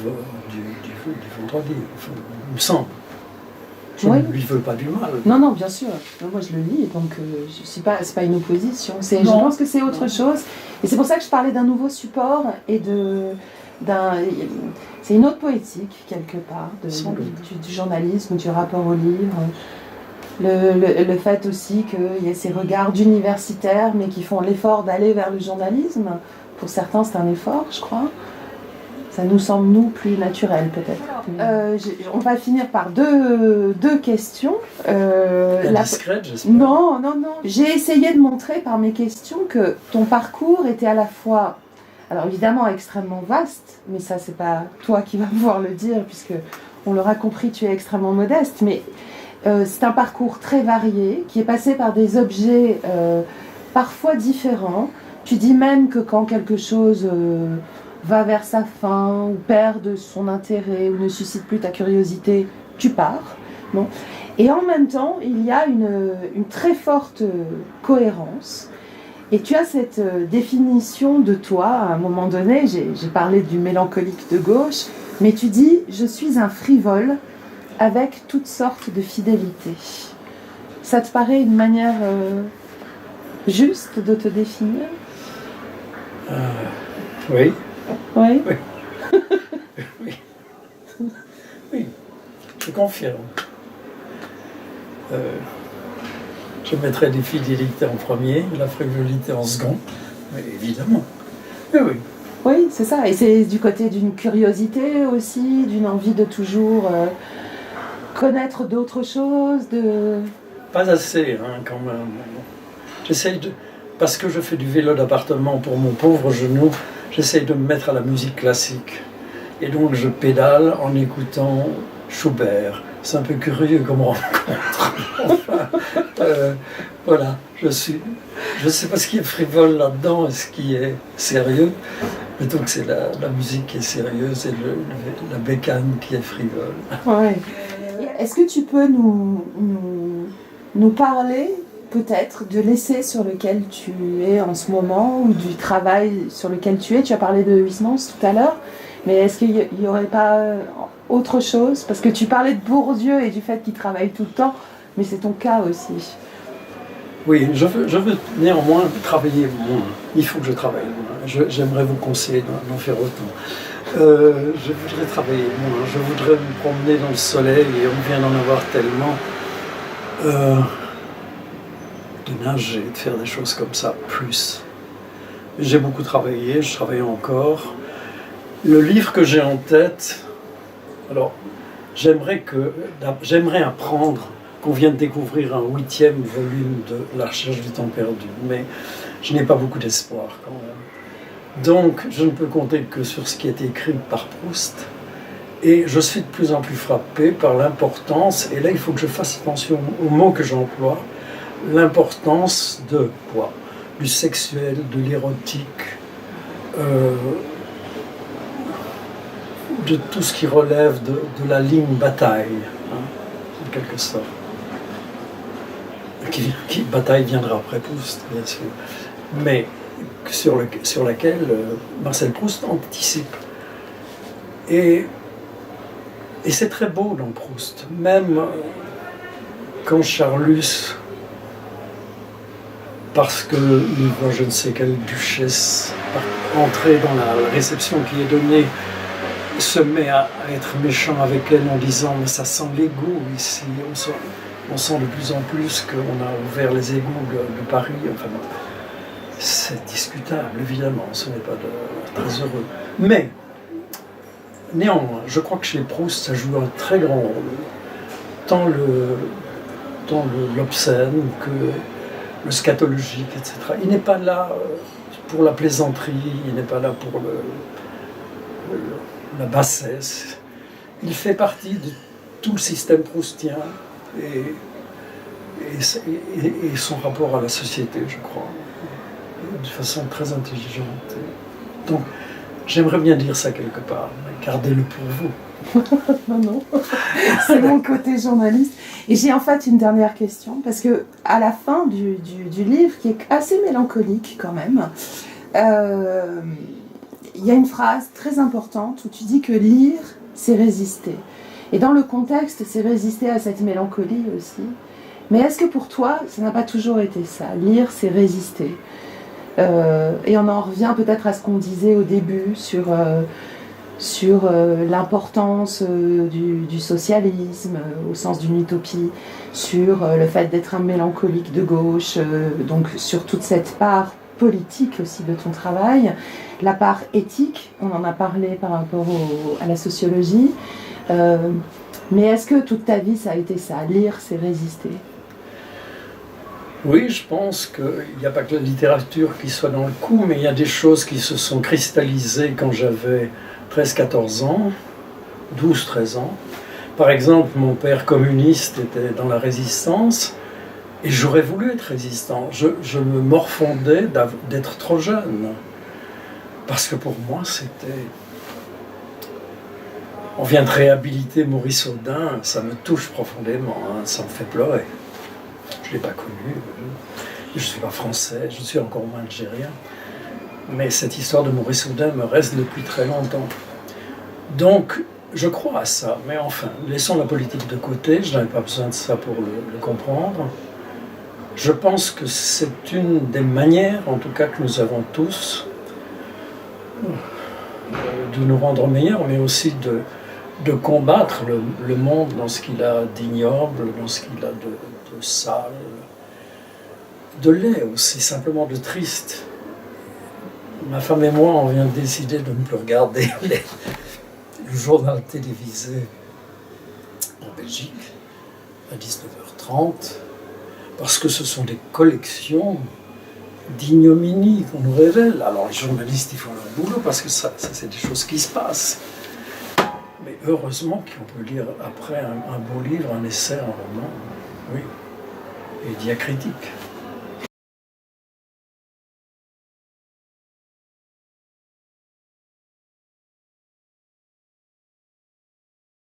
vendredi, enfin, il me semble. Je ne lui veux pas du mal. Non, bien sûr. Moi, je le lis, donc c'est pas une opposition. Je pense que c'est autre chose. Et c'est pour ça que je parlais d'un nouveau support et c'est une autre poétique, quelque part, du journalisme, du rapport au livre. Le fait aussi qu'il y ait ces regards d'universitaires, mais qui font l'effort d'aller vers le journalisme. Pour certains, c'est un effort, je crois. Ça nous semble, nous, plus naturel, peut-être. On va finir par deux questions. Discrète, j'espère. Non. J'ai essayé de montrer par mes questions que ton parcours était à la fois, alors évidemment, extrêmement vaste, mais ça, c'est pas toi qui vas pouvoir le dire, puisque on l'aura compris, tu es extrêmement modeste, mais c'est un parcours très varié, qui est passé par des objets parfois différents. Tu dis même que quand quelque chose va vers sa fin, ou perd de son intérêt, ou ne suscite plus ta curiosité, tu pars. Bon. Et en même temps, il y a une très forte cohérence. Et tu as cette définition de toi, à un moment donné, j'ai parlé du mélancolique de gauche, mais tu dis « je suis un frivole avec toutes sortes de fidélités ». Ça te paraît une manière juste de te définir ? Oui. Oui. Oui, je confirme. Je mettrais des fidélités en premier, la frivolité en second, mais évidemment. Mais oui. Oui, c'est ça. Et c'est du côté d'une curiosité aussi, d'une envie de toujours connaître d'autres choses, Pas assez, quand même. J'essaye de... Parce que je fais du vélo d'appartement pour mon pauvre genou, j'essaye de me mettre à la musique classique. Et donc je pédale en écoutant Schubert. C'est un peu curieux comme rencontre. Enfin, voilà, je ne sais pas ce qui est frivole là-dedans et ce qui est sérieux. Mais donc c'est la musique qui est sérieuse et la bécane qui est frivole. Ouais. Est-ce que tu peux nous parler peut-être de l'essai sur lequel tu es en ce moment ou du travail sur lequel tu es? Tu as parlé de Huysmans tout à l'heure, mais est-ce qu'il n'y aurait pas autre chose? Parce que tu parlais de Bourdieu et du fait qu'il travaille tout le temps, mais c'est ton cas aussi. Oui, je veux néanmoins travailler moins. Il faut que je travaille moins. J'aimerais vous conseiller d'en faire autant. Je voudrais travailler moins. Je voudrais me promener dans le soleil et on vient d'en avoir tellement. De nager, de faire des choses comme ça, plus. J'ai beaucoup travaillé, je travaille encore. Le livre que j'ai en tête, alors j'aimerais apprendre qu'on vient de découvrir un 8e volume de La recherche du temps perdu, mais je n'ai pas beaucoup d'espoir quand même. Donc je ne peux compter que sur ce qui a été écrit par Proust, et je suis de plus en plus frappé par l'importance, et là il faut que je fasse attention aux mots que j'emploie, l'importance de quoi? Du sexuel, de l'érotique, de tout ce qui relève de la ligne bataille, en quelque sorte. Qui bataille viendra après Proust, bien sûr, mais sur laquelle Marcel Proust anticipe. Et Et c'est très beau dans Proust, même quand Charlus, parce que il voit je ne sais quelle duchesse entrer dans la réception qui est donnée, se met à être méchant avec elle en disant mais ça sent l'égout ici, on sent de plus en plus qu'on a ouvert les égouts de Paris, enfin c'est discutable évidemment, ce n'est pas très heureux. Mais néanmoins, je crois que chez Proust ça joue un très grand rôle, tant l'obscène que le scatologique, etc. Il n'est pas là pour la plaisanterie, il n'est pas là pour la bassesse. Il fait partie de tout le système proustien et son rapport à la société, je crois, de façon très intelligente. Donc, j'aimerais bien dire ça quelque part, mais gardez-le pour vous. Non, c'est mon côté journaliste. Et j'ai en fait une dernière question, parce que à la fin du livre, qui est assez mélancolique quand même, il y a une phrase très importante où tu dis que lire, c'est résister. Et dans le contexte, c'est résister à cette mélancolie aussi. Mais est-ce que pour toi, ça n'a pas toujours été ça? Lire, c'est résister. Et on en revient peut-être à ce qu'on disait au début sur l'importance du socialisme au sens d'une utopie, sur le fait d'être un mélancolique de gauche, donc sur toute cette part politique aussi de ton travail, la part éthique, on en a parlé par rapport à la sociologie, mais est-ce que toute ta vie ça a été ça, lire c'est résister? Oui, je pense qu'il n'y a pas que la littérature qui soit dans le coup, mais il y a des choses qui se sont cristallisées quand j'avais 13-14 ans, 12-13 ans. Par exemple, mon père communiste était dans la résistance et j'aurais voulu être résistant. Je me morfondais d'être trop jeune. Parce que pour moi, c'était... On vient de réhabiliter Maurice Audin, ça me touche profondément, hein, ça me fait pleurer. Je ne l'ai pas connu, je ne suis pas français, je suis encore moins algérien. Mais cette histoire de Maurice Audin me reste depuis très longtemps. Donc, je crois à ça, mais enfin, laissons la politique de côté, je n'avais pas besoin de ça pour le comprendre. Je pense que c'est une des manières, en tout cas, que nous avons tous, de nous rendre meilleurs, mais aussi de combattre le monde dans ce qu'il a d'ignoble, dans ce qu'il a de sale, de laid aussi, simplement de triste. Ma femme et moi, on vient de décider de ne plus regarder le journal télévisé en Belgique à 19h30 parce que ce sont des collections d'ignominie qu'on nous révèle. Alors les journalistes, ils font leur boulot parce que ça c'est des choses qui se passent. Mais heureusement qu'on peut lire après un beau livre, un essai, un roman, oui, et diacritique.